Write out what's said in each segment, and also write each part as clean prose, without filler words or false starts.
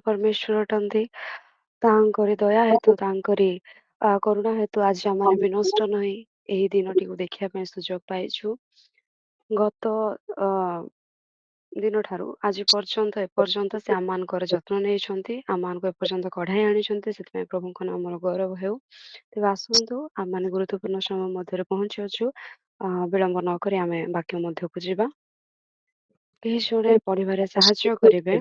परमेश्वर अटନ୍ତି। ତାଙ୍କରି ଦୟା ହେତୁ ତାଙ୍କରି କରୁଣା ହେତୁ ଆଜି ଆମମାନେ ବିନଷ୍ଟ ନୋହି ଏହି ଦିନଟିକୁ ଦେଖିବା ପାଇଁ ସୁଯୋଗ ପାଇଛୁ। ଗତ ଅ ଦିନଠାରୁ ଆଜି ପର୍ଯ୍ୟନ୍ତ ଏପର୍ଯ୍ୟନ୍ତ ସେ ଆମମାନଙ୍କର ଯତ୍ନ ନେଇଛନ୍ତି, ଆମମାନଙ୍କୁ ଏପର୍ଯ୍ୟନ୍ତ କଢ଼ାଇ ଆଣିଛନ୍ତି। ସେଥିପାଇଁ ପ୍ରଭୁଙ୍କ ନାମର ଗୌରବ ହେଉ। ତେବେ ଆସନ୍ତୁ ଆମମାନେ ଗୁରୁତ୍ୱପୂର୍ଣ୍ଣ ସମୟ ମଧ୍ୟରେ ପହଞ୍ଚିଅଛୁ। ବିଳମ୍ବ ନକରି ଆମେ ବାକ୍ୟ ମଧ୍ୟକୁ ଯିବା। କେହି ଜଣେ ପଢ଼ିବାରେ ସାହାଯ୍ୟ କରିବେ।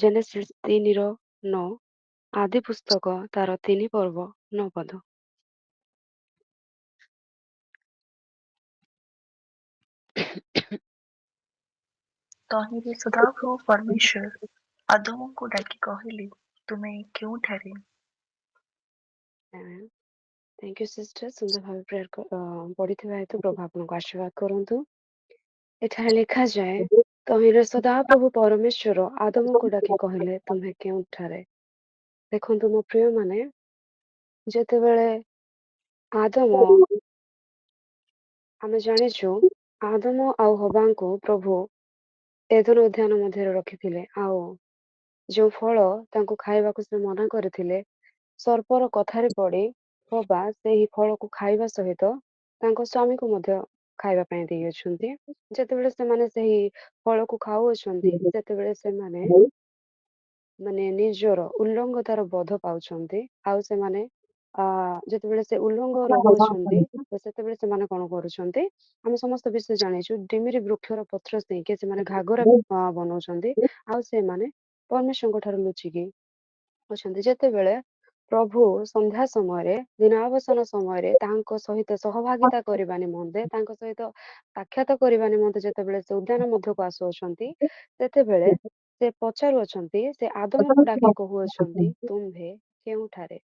ଜେନେସିସ୍ 3:9 ଆଦି ପୁସ୍ତକ ତାର 3 ପର୍ବ 9 ପଦ। ତହିଁରେ ସଦାପ୍ରଭୁ ପରମେଶ୍ୱର ଆଦମଙ୍କୁ ଡାକି କହିଲେ, ତୁମେ କେଉଁଠାରେ? ଥ୍ୟାଙ୍କ ୟୁ ସିଷ୍ଟର, ସୁନ୍ଦର ଭାବେ ପ୍ରେୟାର ପଢ଼ିଥିବା ହେତୁ ପ୍ରଭୁ ଆପଣଙ୍କୁ ଆଶୀର୍ବାଦ କରନ୍ତୁ। ଏଠାରେ ଲେଖାଯାଏ, ତହିଁରେ ସଦାପ୍ରଭୁ ପରମେଶ୍ୱର ଆଦମଙ୍କୁ ଡାକି କହିଲେ, ତୁମେ କେଉଁଠାରେ? ଦେଖନ୍ତୁ ମୋ ପ୍ରିୟମାନେ, ଯେତେବେଳେ ଆଦମ, ଆମେ ଜାଣିଛୁ ଆଦମ ଆଉ ହବାଙ୍କୁ ପ୍ରଭୁ ଏଦେନ ଉଦ୍ୟାନ ମଧ୍ୟରେ ରଖିଥିଲେ। ଆଉ ଯେଉଁ ଫଳ ତାଙ୍କୁ ଖାଇବାକୁ ସେ ମନା କରିଥିଲେ, ସର୍ପର କଥାରେ ପଡ଼ି ହବା ସେହି ଫଳକୁ ଖାଇବା ସହିତ ତାଙ୍କ ସ୍ୱାମୀକୁ ମଧ୍ୟ ଖାଇବା ପାଇଁ ଦେଇଅଛନ୍ତି। ଯେତେବେଳେ ସେମାନେ ସେହି ଫଳକୁ ଖାଉଅଛନ୍ତି, ସେତେବେଳେ ସେମାନେ ନିଜର ଉଲ୍ଲଙ୍ଘତାର ବୋଧ ପାଉଛନ୍ତି। ଆଉ ସେମାନେ ଯେତେବେଳେ ସେ ଉଲ୍ଲଙ୍ଘ ରହୁଅଛନ୍ତି, ତ ସେତେବେଳେ ସେମାନେ କଣ କରୁଛନ୍ତି, ଆମେ ସମସ୍ତ ବିଷୟ ଜାଣିଛୁ। ଡିମିରି ବୃକ୍ଷର ପତ୍ର ନେଇକି ସେମାନେ ଘାଗରା ବନାଉଛନ୍ତି। ଆଉ ସେମାନେ ପରମେଶ୍ୱରଙ୍କ ଠାରୁ ଲୁଚିକି ଅଛନ୍ତି। ଯେତେବେଳେ ପ୍ରଭୁ ସନ୍ଧ୍ୟା ସମୟରେ, ଦିନାବସାନ ସମୟରେ ତାଙ୍କ ସହିତ ସହଭାଗିତା କରିବା ନିମନ୍ତେ, ତାଙ୍କ ସହିତ ସାକ୍ଷାତ କରିବା ନିମନ୍ତେ ଯେତେବେଳେ ସେ ଉଦ୍ୟାନ ମଧ୍ୟକୁ ଆସୁଅଛନ୍ତି, ସେତେବେଳେ ସେ ପଚାରୁଅଛନ୍ତି, ସେ ଆଦମକୁ ଡାକି କହୁଅଛନ୍ତି, ତୁମ୍ଭେ କେଉଁଠାରେ?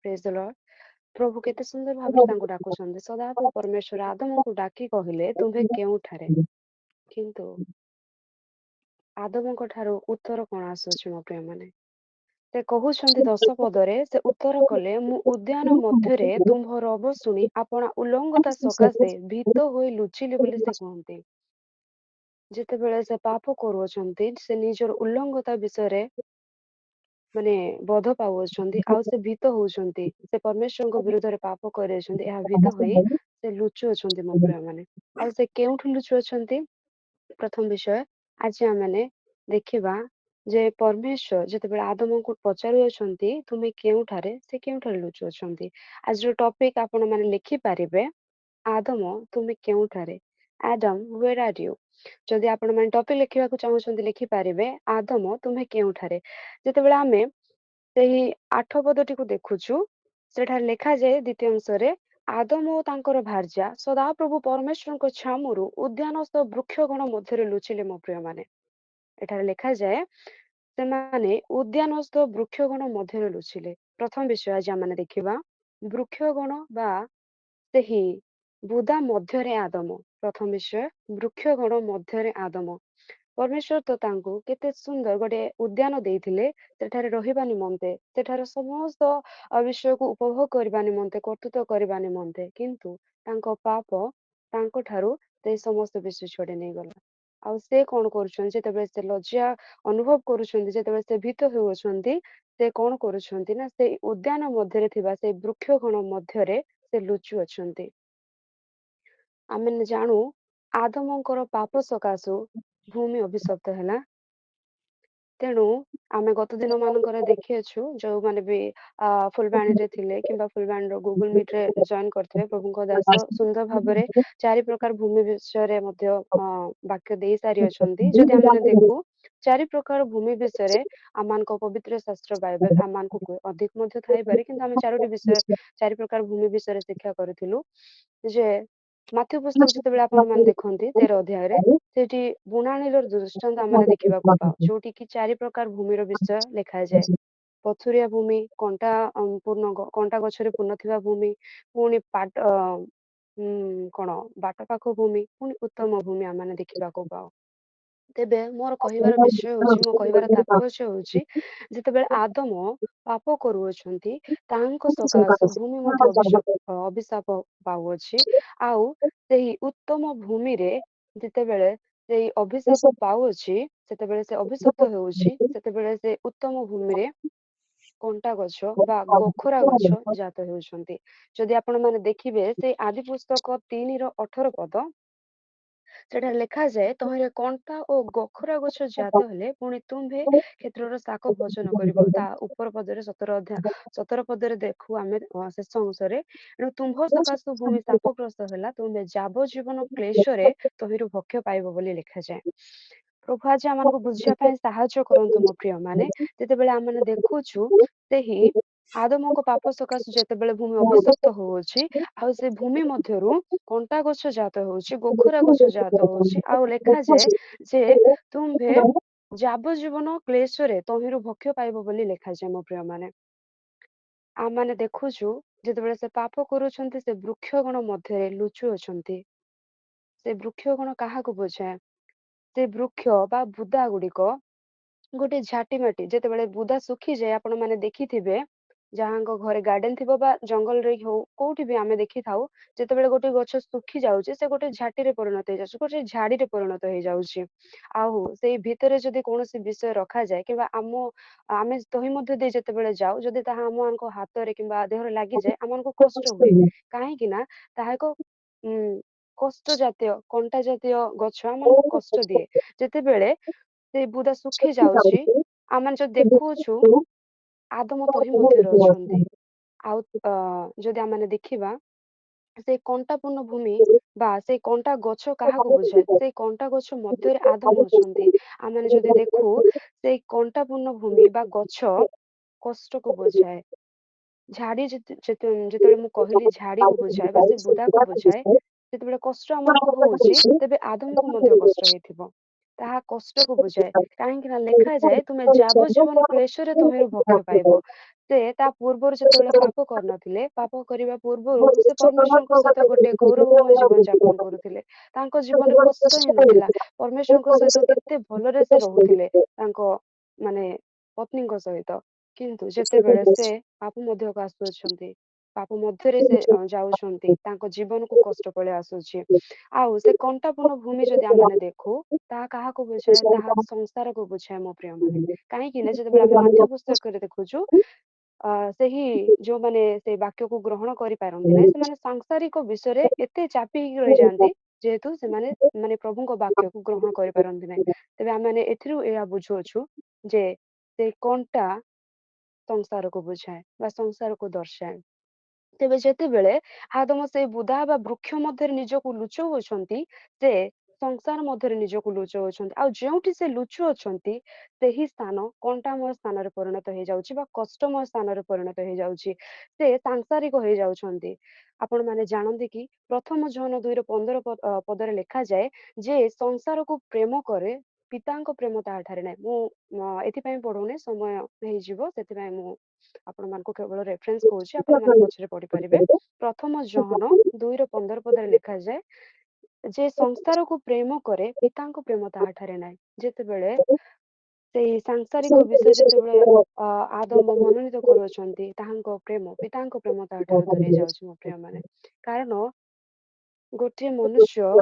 ପ୍ରେଜ୍ ଦ ଲର୍ଡ। ପ୍ରଭୁ କେତେ ସୁନ୍ଦର ଭାବରେ ତାଙ୍କୁ ଡାକୁଛନ୍ତି। ସଦାପ୍ରଭୁ ପରମେଶ୍ୱର ଆଦମଙ୍କୁ ଡାକି କହିଲେ, ତୁମ୍ଭେ କେଉଁଠାରେ? କିନ୍ତୁ ଆଦମଙ୍କ ଠାରୁ ଉତ୍ତର କଣ ଆସୁଅଛି ମୋ ପ୍ରିୟମାନେ? ସେ କହୁଛନ୍ତି 10 ପଦରେ, ସେ ଉତ୍ତର କଲେ, ମୁଁ ଉଦ୍ୟାନ ମଧ୍ୟରେ ତୁମ୍ଭ ରବ ଶୁଣି ଆପଣା ଉଲ୍ଲଙ୍ଘତା ସକାଶେ ଭୀତ ହୋଇ ଲୁଚିଲି ବୋଲି ସେ କୁହନ୍ତି। ଯେତେବେଳେ ସେ ପାପ କରୁଅଛନ୍ତି, ସେ ନିଜର ଉଲ୍ଲଙ୍ଘତା ବିଷୟରେ ବୋଧ ପାଉଅଛନ୍ତି, ଆଉ ସେ ଭୀତ ହଉଛନ୍ତି। ସେ ପରମେଶ୍ୱରଙ୍କ ବିରୁଦ୍ଧରେ ପାପ କରିଅଛନ୍ତି, ଏହା ଭୀତ ହୋଇ ସେ ଲୁଚୁଅଛନ୍ତି ମୋ ପ୍ରିୟମାନେ। ଆଉ ସେ କେଉଁଠି ଲୁଚୁଅଛନ୍ତି? ପ୍ରଥମ ବିଷୟ ଆଜି ଆମମାନେ ଦେଖିବା ଯେ ପରମେଶ୍ୱର ଯେତେବେଳେ ଆଦମଙ୍କୁ ପଚାରୁଅଛନ୍ତି, ତୁମେ କେଉଁଠାରେ, ସେ କେଉଁଠାରେ ଲୁଚୁଅଛନ୍ତି। ଆଜିର ଟପିକ ଆପଣ ମାନେ ଲେଖିପାରିବେ, ଆଦମ ତୁମେ କେଉଁଠାରେ? Adam where are you? ଯଦି ଆପଣ ମାନେ ଟପିକ ଲେଖିବାକୁ ଚାହୁଁଛନ୍ତି, ଲେଖିପାରିବେ, ଆଦମ ତୁମେ କେଉଁଠାରେ। ଯେତେବେଳେ ଆମେ ସେହି 8 ପଦଟିକୁ ଦେଖୁଛୁ, ସେଠାରେ ଲେଖାଯାଏ ଦ୍ୱିତୀୟ ଅଂଶରେ, ଆଦମ ଓ ତାଙ୍କର ଭାର୍ଯ୍ୟା ସଦାପ୍ରଭୁ ପରମେଶ୍ୱରଙ୍କ ଛାମୁରୁ ଉଦ୍ୟାନସ୍ଥ ବୃକ୍ଷଗଣ ମଧ୍ୟରେ ଲୁଚିଲେ ମୋ ପ୍ରିୟମାନେ। ଏଠାରେ ଲେଖାଯାଏ, ସେମାନେ ଉଦ୍ୟାନସ୍ଥ ବୃକ୍ଷଗଣ ମଧ୍ୟରେ ଲୁଚିଲେ। ପ୍ରଥମ ବିଷୟ ଆଜି ଆମେ ଦେଖିବା, ବୃକ୍ଷଗଣ ବା ସେହି ବୁଦା ମଧ୍ୟରେ ଆଦମ। ପ୍ରଥମ ବିଷୟ, ବୃକ୍ଷଗଣ ମଧ୍ୟରେ ଆଦମ। ପରମେଶ୍ୱର ତ ତାଙ୍କୁ କେତେ ସୁନ୍ଦର ଗୋଟେ ଉଦ୍ୟାନ ଦେଇଥିଲେ, ସେଠାରେ ରହିବା ନିମନ୍ତେ, ସେଠାରେ ସମସ୍ତ ବିଷୟକୁ ଉପଭୋଗ କରିବା ନିମନ୍ତେ, କର୍ତ୍ତୃତ୍ୱ କରିବା ନିମନ୍ତେ। କିନ୍ତୁ ତାଙ୍କ ପାପ ତାଙ୍କ ଠାରୁ ସେ ସମସ୍ତ ବିଷୟ ଛଡେଇ ନେଇଗଲା। ଆଉ ସେ କଣ କରୁଛନ୍ତି, ଯେତେବେଳେ ସେ ଲଜ୍ଜା ଅନୁଭବ କରୁଛନ୍ତି, ଯେତେବେଳେ ସେ ଭୀତ ହେଉଅଛନ୍ତି, ସେ କଣ କରୁଛନ୍ତି ନା, ସେଇ ଉଦ୍ୟାନ ମଧ୍ୟରେ ଥିବା ସେଇ ବୃକ୍ଷଗଣ ମଧ୍ୟରେ ସେ ଲୁଚୁ ଅଛନ୍ତି। ଆମେ ଜାଣୁ ଆଦମଙ୍କର ପାପ ସକାଶୁ ଭୂମି ଅଭିଶପ୍ତ ହେଲା। ତେଣୁ ଆମେ ଗତ ଦିନ ମାନଙ୍କରେ ଦେଖିଅଛୁ, ଯୋଉମାନେ ବି ଫୁଲବାଣୀରେ ଥିଲେ କିମ୍ବା ଫୁଲବାଣୀର ଗୁଗୁଲ ମିଟରେ ଜଏନ କରିଥିବେ, ପ୍ରଭୁଙ୍କ ଦାସ ସୁନ୍ଦର ଭାବରେ 4 ପ୍ରକାର ଭୂମି ବିଷୟରେ ମଧ୍ୟ ବାକ୍ୟ ଦେଇ ସାରିଅଛନ୍ତି। ଯଦି ଆମେ ଦେଖୁ 4 ପ୍ରକାର ଭୂମି ବିଷୟରେ ଆମମାନଙ୍କ ପବିତ୍ର ଶାସ୍ତ୍ର ବାଇବେଲ ଆମମାନଙ୍କୁ ଅଧିକ ମଧ୍ୟ ଥାଇପାରେ, କିନ୍ତୁ ଆମେ 4 ପ୍ରକାର ଭୂମି ବିଷୟରେ ଶିକ୍ଷା କରିଥିଲୁ। ଯେ ମାଥ୍ୟୁ ପୁସ୍ତକ ଯେତେବେଳେ ଆପଣ ମାନେ ଦେଖନ୍ତି 13 ଅଧ୍ୟାୟରେ, ସେଠି ବୁଣାଣିର ଦୃଷ୍ଟାନ୍ତ ଆମେ ଦେଖିବାକୁ ପାଉ, ଯୋଉଠି କି 4 ପ୍ରକାର ଭୂମିର ବିଷୟ ଲେଖାଯାଏ। ପଥୁରିଆ ଭୂମି, କଣ୍ଟା ଗଛରେ ପୂର୍ଣ୍ଣ ଥିବା ଭୂମି, ପୁଣି ବାଟ ପାଖ ଭୂମି, ପୁଣି ଉତ୍ତମ ଭୂମି ଆମେ ଦେଖିବାକୁ ପାଉ। ତେବେ ମୋର କହିବାର ବିଷୟ ହଉଛି, ମୋ କହିବାର ତାତ୍ପର୍ଯ୍ୟ ହଉଛି, ଯେତେବେଳେ ଆଦମ ପାପ କରୁଅଛନ୍ତି, ତାଙ୍କ ସକାଶୁ ଭୂମି ମଧ୍ୟ ଅଭିଶାପ ପାଉଅଛି। ଆଉ ସେହି ଉତ୍ତମ ଭୂମିରେ ଯେତେବେଳେ ସେଇ ଅଭିଶାପ ପାଉଅଛି, ସେତେବେଳେ ସେ ଅଭିଶପ୍ତ ହେଉଛି, ସେତେବେଳେ ସେ ଉତ୍ତମ ଭୂମିରେ କଣ୍ଟା ଗଛ ବା ଗୋଖରା ଗଛ ଜାତ ହେଉଛନ୍ତି। ଯଦି ଆପଣମାନେ ଦେଖିବେ ସେଇ ଆଦି ପୁସ୍ତକ 3:18 ପଦ, ସେଠାରେ ଲେଖାଯାଏ, ତହିଁରେ କଣ୍ଟା ଓ ଗୋଖରା ଗଛ ଜାତ ହେଲେ ପୁଣି ତୁମ୍ଭେ କ୍ଷେତ୍ରର ଶାକ ଭୋଜନ କରିବ। ତା ଉପର ପଦରେ 17 ପଦରେ ଦେଖୁ ଆମେ ଶେଷ ଅଂଶରେ, ଏଣୁ ତୁମ୍ଭ ସକାଶୁ ଭୂମି ଶାପଗ୍ରସ୍ତ ହେଲା, ତୁମ୍ଭେ ଯାବଜୀବନ କ୍ଲେଶରେ ତହିଁରୁ ଭକ୍ଷ୍ୟ ପାଇବ ବୋଲି ଲେଖାଯାଏ। ପ୍ରଭୁ ଆଜି ଆମମାନଙ୍କୁ ବୁଝିବା ପାଇଁ ସାହାଯ୍ୟ କରନ୍ତୁ ମୋ ପ୍ରିୟମାନେ। ଯେତେବେଳେ ଆମେ ଦେଖୁଛୁ ସେହି ଆଦମଙ୍କ ପାପ ସକାଶୁ ଯେତେବେଳେ ଭୂମି ଅଭିଶପ୍ତ ହଉଛି, ଆଉ ସେ ଭୂମି ମଧ୍ୟରୁ କଣ୍ଟା ଗଛ ଜାତ ହଉଛି, ଗୋଖରା ଗଛ ଜାତ ହଉଛି, ଆଉ ଲେଖାଯାଏ ଯେ ତୁମ୍ଭେ ଯାବଜୀବନ କ୍ଲେଶରେ ତହିଁରୁ ଭକ୍ଷ୍ୟ ପାଇବ ବୋଲି ଲେଖାଯାଏ ମୋ ପ୍ରିୟମାନେ। ଆମମାନେ ଦେଖୁଛୁ ଯେତେବେଳେ ସେ ପାପ କରୁଛନ୍ତି, ସେ ବୃକ୍ଷଗଣ ମଧ୍ୟରେ ଲୁଚୁଅଛନ୍ତି। ସେ ବୃକ୍ଷଗଣ କାହାକୁ ବୁଝାଏ? ସେ ବୃକ୍ଷ ବା ବୁଦା ଗୁଡିକ ଗୋଟେ ଝାଟି ମାଟି, ଯେତେବେଳେ ବୁଦା ଶୁଖିଯାଏ, ଆପଣ ମାନେ ଦେଖିଥିବେ ଯାହାଙ୍କ ଘରେ ଗାର୍ଡେନ ଥିବ ବା ଜଙ୍ଗଲରେ ହଉ କୋଉଠି ବି ଆମେ ଦେଖିଥାଉ, ଯେତେବେଳେ ଗୋଟେ ଗଛ ଶୁଖି ଯାଉଛି ସେ ଗୋଟେ ଝାଟିରେ ପରିଣତ ହେଇଯାଉଛି, ଗୋଟେ ଝାଡିରେ ପରିଣତ ହେଇଯାଉଛି। ଆଉ ସେଇ ଭିତରେ ଯଦି କୌଣସି ବିଷୟ ରଖାଯାଏ କିମ୍ବା ଆମେ ତହି ମଧ୍ୟ ଦେଇ ଯେତେବେଳେ ଯାଉ, ଯଦି ତାହା ଆମମାନଙ୍କ ହାତରେ କିମ୍ବା ଦେହରେ ଲାଗିଯାଏ, ଆମମାନଙ୍କୁ କଷ୍ଟ ହୁଏ। କାହିଁକି ନା ତାହା ଏକ ଉଁ କଷ୍ଟ ଜାତୀୟ କଣ୍ଟା ଜାତୀୟ ଗଛ ଆମମାନଙ୍କୁ କଷ୍ଟ ଦିଏ। ଯେତେବେଳେ ସେ ବୁଦା ଶୁଖି ଯାଉଛି, ଆମେ ଯଦି ଦେଖୁଛୁ ଆଦମ ତହି ମଧ୍ୟରେ ଅଛନ୍ତି। ଆଉ ଯଦି ଆମେ ଦେଖିବା ସେଇ କଣ୍ଟାପୂର୍ଣ୍ଣ ଭୂମି ବା ସେଇ କଣ୍ଟା ଗଛ କାହାକୁ ବୁଝାଏ? ସେଇ କଣ୍ଟା ଗଛ ମଧ୍ୟରେ ଆଦମ ଅଛନ୍ତି। ଆମେ ଯଦି ଦେଖୁ ସେଇ କଣ୍ଟାପୂର୍ଣ୍ଣ ଭୂମି ବା ଗଛ କଷ୍ଟକୁ ବୁଝାଏ। ଯେତେବେଳେ ମୁଁ କହିଲି ଝାଡିକୁ ବୁଝାଏ ବା ସେ ବୁଦାକୁ ବୁଝାଏ, ଯେତେବେଳେ କଷ୍ଟ ଆମମାନଙ୍କୁ ହଉଛି, ତେବେ ଆଦମକୁ ମଧ୍ୟ କଷ୍ଟ ହେଇଥିବ। ତାହା କଷ୍ଟକୁ ବୁଝାଏ। କାହିଁକି ନା ଲେଖାଯାଏ, ତୁମେ ଯାବଜୀବନ କ୍ଲେଶରେ ତହିଁରୁ ଭକ୍ଷ୍ୟ ପାଇବ। ସେ ତା ପୂର୍ବରୁ ଯେତେବେଳେ ପାପ କରିନଥିଲେ, ପାପ କରିବା ପୂର୍ବରୁ ସେ ପରମେଶ୍ୱରଙ୍କ ସହିତ ଗୋଟେ ଗୌରବମୟ ଜୀବନ ଯାପନ କରୁଥିଲେ। ତାଙ୍କ ଜୀବନରେ କଷ୍ଟ ହିଁ ନଥିଲା। ପରମେଶ୍ୱରଙ୍କ ସହିତ କେତେ ଭଲରେ ସେ ରହୁଥିଲେ, ତାଙ୍କ ମାନେ ପତ୍ନୀଙ୍କ ସହିତ। କିନ୍ତୁ ଯେତେବେଳେ ସେ ପାପ ମଧ୍ୟକୁ ଆସୁଅଛନ୍ତି, ପାପ ମଧ୍ୟରେ ସେ ଯାଉଛନ୍ତି, ତାଙ୍କ ଜୀବନକୁ କଷ୍ଟ ପଳେଇ ଆସୁଛି। ଆଉ ସେ କଣ୍ଟାପୂର୍ଣ୍ଣ ଭୂମି ଯଦି ଆମେ ଦେଖୁ, ତାହା କାହାକୁ ବୁଝାଏ? ତାହା ସଂସାରକୁ ବୁଝାଏ ମୋ ପ୍ରିୟମାନେ। କାହିଁକି ନା ଯେତେବେଳେ ଆମେ ମାର୍ଥିୟ ପୁସ୍ତକରେ ଦେଖୁଛୁ, ସେହି ଯୋଉମାନେ ସେ ବାକ୍ୟକୁ ଗ୍ରହଣ କରିପାରନ୍ତି ନାହିଁ, ସେମାନେ ସାଂସାରିକ ବିଷୟରେ ଏତେ ଚାପି ହେଇକି ରହିଯାଆନ୍ତି, ଯେହେତୁ ସେମାନେ ମାନେ ପ୍ରଭୁଙ୍କ ବାକ୍ୟକୁ ଗ୍ରହଣ କରିପାରନ୍ତି ନାହିଁ। ତେବେ ଆମେ ଏଥିରୁ ଏହା ବୁଝୁଅଛୁ ଯେ ସେ କଣ୍ଟା ସଂସାରକୁ ବୁଝାଏ ବା ସଂସାରକୁ ଦର୍ଶାଏ। ତେବେ ଯେତେବେଳେ ଆଦମ ସେଇ ବୁଦା ବା ବୃକ୍ଷ ମଧ୍ୟରେ ନିଜକୁ ଲୁଚଉଅଛନ୍ତି, ସେ ସଂସାର ମଧ୍ୟରେ ନିଜକୁ ଲୁଚଉଅଛନ୍ତି। ଆଉ ଯେଉଁଠି ସେ ଲୁଚୁଅଛନ୍ତି, ସେହି ସ୍ଥାନ କଣ୍ଟାମୟ ସ୍ଥାନରେ ପରିଣତ ହେଇଯାଉଛି ବା କଷ୍ଟମୟ ସ୍ଥାନରେ ପରିଣତ ହେଇଯାଉଛି। ସେ ସାଂସାରିକ ହେଇଯାଉଛନ୍ତି। ଆପଣ ମାନେ ଜାଣନ୍ତି କି ପ୍ରଥମ ଜନ 2:15 ପଦରେ ଲେଖାଯାଏ ଯେ ସଂସାରକୁ ପ୍ରେମ କରେ, ପିତାଙ୍କ ପ୍ରେମ ତାହାଠାରେ ନାହିଁ। ମୁଁ ଏଥିପାଇଁ ପଢୁନି, ସମୟ ହେଇଯିବ, ସେଥିପାଇଁ ମୁଁ ଆପଣମାନଙ୍କୁ କେବଳ ରେଫରେନ୍ସ କହୁଛି, ଆପଣମାନେ ପଛରେ ପଢିପାରିବେ। ପ୍ରଥମ ଜହନ 2:15 ପଦରେ ଲେଖାଯାଏ ଯେ ସଂସାରକୁ ପ୍ରେମ କରେ, ପିତାଙ୍କ ପ୍ରେମ ତାହାଠାରେ ନାହିଁ। ଯେତେବେଳେ ସେଇ ସାଂସାରିକ ବିଷୟ ଯେତେବେଳେ ଆଦମ ମନୋନୀତ କରୁଅଛନ୍ତି, ତାହାଙ୍କ ପ୍ରେମ ପିତାଙ୍କ ପ୍ରେମ ତାହାଠାରୁ ଦୂରେଇ ଯାଉଛି ମୋ ପ୍ରିୟମାନେ। କାରଣ ଗୋଟିଏ ମନୁଷ୍ୟ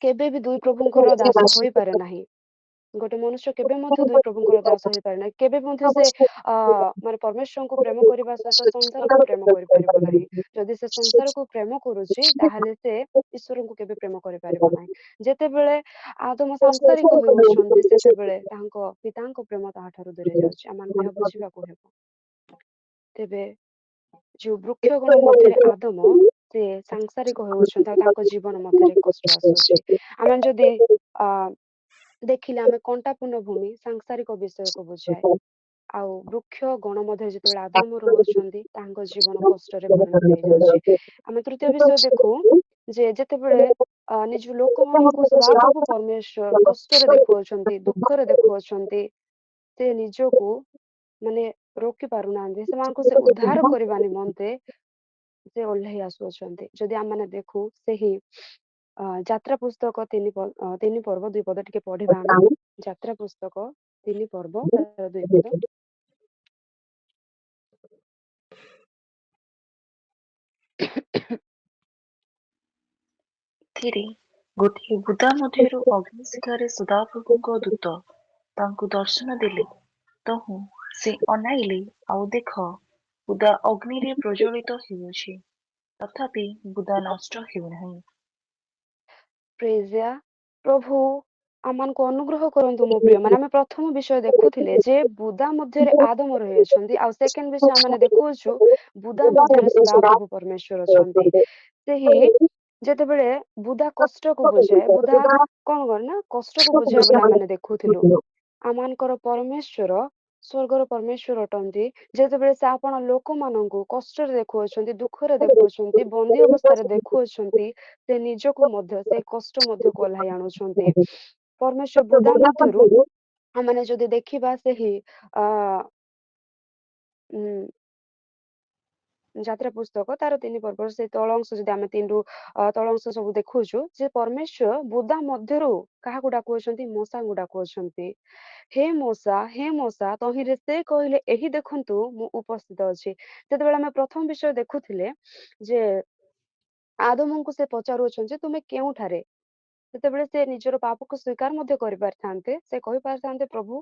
କେବେ ବି ଦୁଇ ପ୍ରଭୁଙ୍କର ଦାସ ହୋଇପାରେ ନାହିଁ। ଗୋଟେ ମନୁଷ୍ୟ କେବେ ମଧ୍ୟ ଦୁଇ ପ୍ରଭୁଙ୍କର ଦାସ ହେଇପାରେ ନାହିଁ। କେବେ ମଧ୍ୟ ସେ ମାନେ ପରମେଶ୍ୱରଙ୍କୁ ପ୍ରେମ କରିବା ସହିତ ସଂସାରକୁ ପ୍ରେମ କରିପାରିବ ନାହିଁ। ଯଦି ସେ ସଂସାରକୁ ପ୍ରେମ କରୁଛି, ତାହେଲେ ସେ ଈଶ୍ୱରଙ୍କୁ କେବେ ପ୍ରେମ କରିପାରିବ ନାହିଁ। ଯେତେବେଳେ ଆଦମ ସାଂସାରିକ ହେଉଅଛନ୍ତି, ସେତେବେଳେ ତାଙ୍କ ପିତାଙ୍କ ପ୍ରେମ ତାହାଠାରୁ ଦୂରେଇ ଯାଉଛି। ଆମମାନଙ୍କୁ ଏହା ବୁଝିବାକୁ ହେବ। ତେବେ ଯୋଉ ବୃକ୍ଷ ଗଣ ମଧ୍ୟରେ ଆଦମ ସେ ସାଂସାରିକ ହେଉଛନ୍ତି, ଆଉ ତାଙ୍କ ଜୀବନ ମଧ୍ୟରେ କଷ୍ଟ ଆସୁଛି। ଆମେ ଯଦି ଅ ଦେଖିଲେ, ଆମେ କଣ୍ଟାପୂର୍ଣ୍ଣ ଭୂମି ସାଂସାରିକ ବିଷୟକୁ ବୁଝାଏ। ଆଉ ବୃକ୍ଷ ଗଣ ମଧ୍ୟ ଯେତେବେଳେ ଆଦମ ରହୁଅଛନ୍ତି, ତାଙ୍କ ଜୀବନ କଷ୍ଟରେ ପରିଣତ ହେଇଯାଉଛି। ଆମେ ତୃତୀୟ ବିଷୟ ଦେଖୁ ଯେ ଯେତେବେଳେ ନିଜ ଲୋକମାନଙ୍କୁ ସଦାପ୍ରଭୁ ପରମେଶ୍ୱର କଷ୍ଟରେ ଦେଖୁଅଛନ୍ତି, ଦୁଃଖରେ ଦେଖୁଅଛନ୍ତି, ସେ ନିଜକୁ ମାନେ ରୋକି ପାରୁନାହାନ୍ତି, ସେମାନଙ୍କୁ ସେ ଉଦ୍ଧାର କରିବା ନିମନ୍ତେ ସେ ଓହ୍ଲେଇ ଆସୁଅଛନ୍ତି। ଯଦି ଆମେ ଦେଖୁ ସେହି ଯାତ୍ରା ପୁସ୍ତକ 3 ପର୍ବ 2 ପଦ ଟିକେ ପଢିବା ଆମେ। ଯାତ୍ରା ପୁସ୍ତକ 3 ପର୍ବ ତାର 2 ପଦ। 3. ଗୋଟିଏ ବୁଦା ମଧ୍ୟରୁ ଅଗ୍ନିଶିଖାରେ ସଦାପ୍ରଭୁଙ୍କ ଦୂତ ତାଙ୍କୁ ଦର୍ଶନ ଦେଲେ। ତହୁଁ ସେ ଅନାଇଲେ, ଆଉ ଦେଖ, ବୁଦା ଅଗ୍ନିରେ ପ୍ରଜ୍ୱଳିତ ହେଉଅଛି, ତଥାପି ବୁଦା ନଷ୍ଟ ହେଉନାହିଁ। ପ୍ରେଜା ପ୍ରଭୁ ଆମମାନଙ୍କୁ ଅନୁଗ୍ରହ କରନ୍ତୁ ମୋ ପ୍ରିୟ ମାନେ। ଆମେ ପ୍ରଥମ ବିଷୟ ଦେଖୁଥିଲେ ଯେ ବୁଦା ମଧ୍ୟରେ ଆଦମ ରହିଅଛନ୍ତି, ଆଉ ସେକେଣ୍ଡ ବିଷୟ ଆମେ ଦେଖୁଅଛୁ ବୁଦା ମଧ୍ୟରେ ସଦାପ୍ରଭୁ ପରମେଶ୍ୱର ଅଛନ୍ତି। ସେହି ଯେତେବେଳେ ବୁଦା କଷ୍ଟକୁ ବୁଝାଏ, ବୁଦା କଣ କରେ ନା କଷ୍ଟକୁ ବୁଝାଏ ବୋଲି ଆମେ ଦେଖୁଥିଲୁ। ଆମମାନଙ୍କର ପରମେଶ୍ୱର ସ୍ୱର୍ଗର ପରମେଶ୍ୱର ଅଟନ୍ତି। ଯେତେବେଳେ ସେ ଆପଣ ଲୋକମାନଙ୍କୁ କଷ୍ଟରେ ଦେଖୁଅଛନ୍ତି, ଦୁଃଖରେ ଦେଖୁଅଛନ୍ତି, ବନ୍ଦୀ ଅବସ୍ଥାରେ ଦେଖୁଅଛନ୍ତି, ସେ ନିଜକୁ ମଧ୍ୟ ସେ କଷ୍ଟ ମଧ୍ୟକୁ ଓହ୍ଲାଇ ଆଣୁଛନ୍ତି। ପରମେଶ୍ୱର ବୁଦା ମଧ୍ୟରୁ ଆମମାନେ ଯଦି ଦେଖିବା ସେହି ଅ ଉଁ ଯାତ୍ରା ପୁସ୍ତକ ତାର 3 ପର୍ବର ସେଇ ତଳ ଅଂଶ ଯଦି ଆମେ 3ରୁ ତଳ ଅଂଶ ସବୁ ଦେଖୁଛୁ ଯେ ପରମେଶ୍ୱର ବୁଦା ମଧ୍ୟରୁ କାହାକୁ ଡାକୁଅଛନ୍ତି? ମୂଷାଙ୍କୁ ଡାକୁଅଛନ୍ତି। ହେ ମୂଷା ତହିଁରେ ସେ କହିଲେ, ଏହି ଦେଖନ୍ତୁ ମୁଁ ଉପସ୍ଥିତ ଅଛି। ଯେତେବେଳେ ଆମେ ପ୍ରଥମ ବିଷୟ ଦେଖୁଥିଲେ ଯେ ଆଦମଙ୍କୁ ସେ ପଚାରୁଅଛନ୍ତି ଯେ ତୁମେ କେଉଁଠାରେ? ସେତେବେଳେ ସେ ନିଜର ପାପକୁ ସ୍ୱୀକାର ମଧ୍ୟ କରିପାରିଥାନ୍ତେ। ସେ କହିପାରିଥାନ୍ତେ, ପ୍ରଭୁ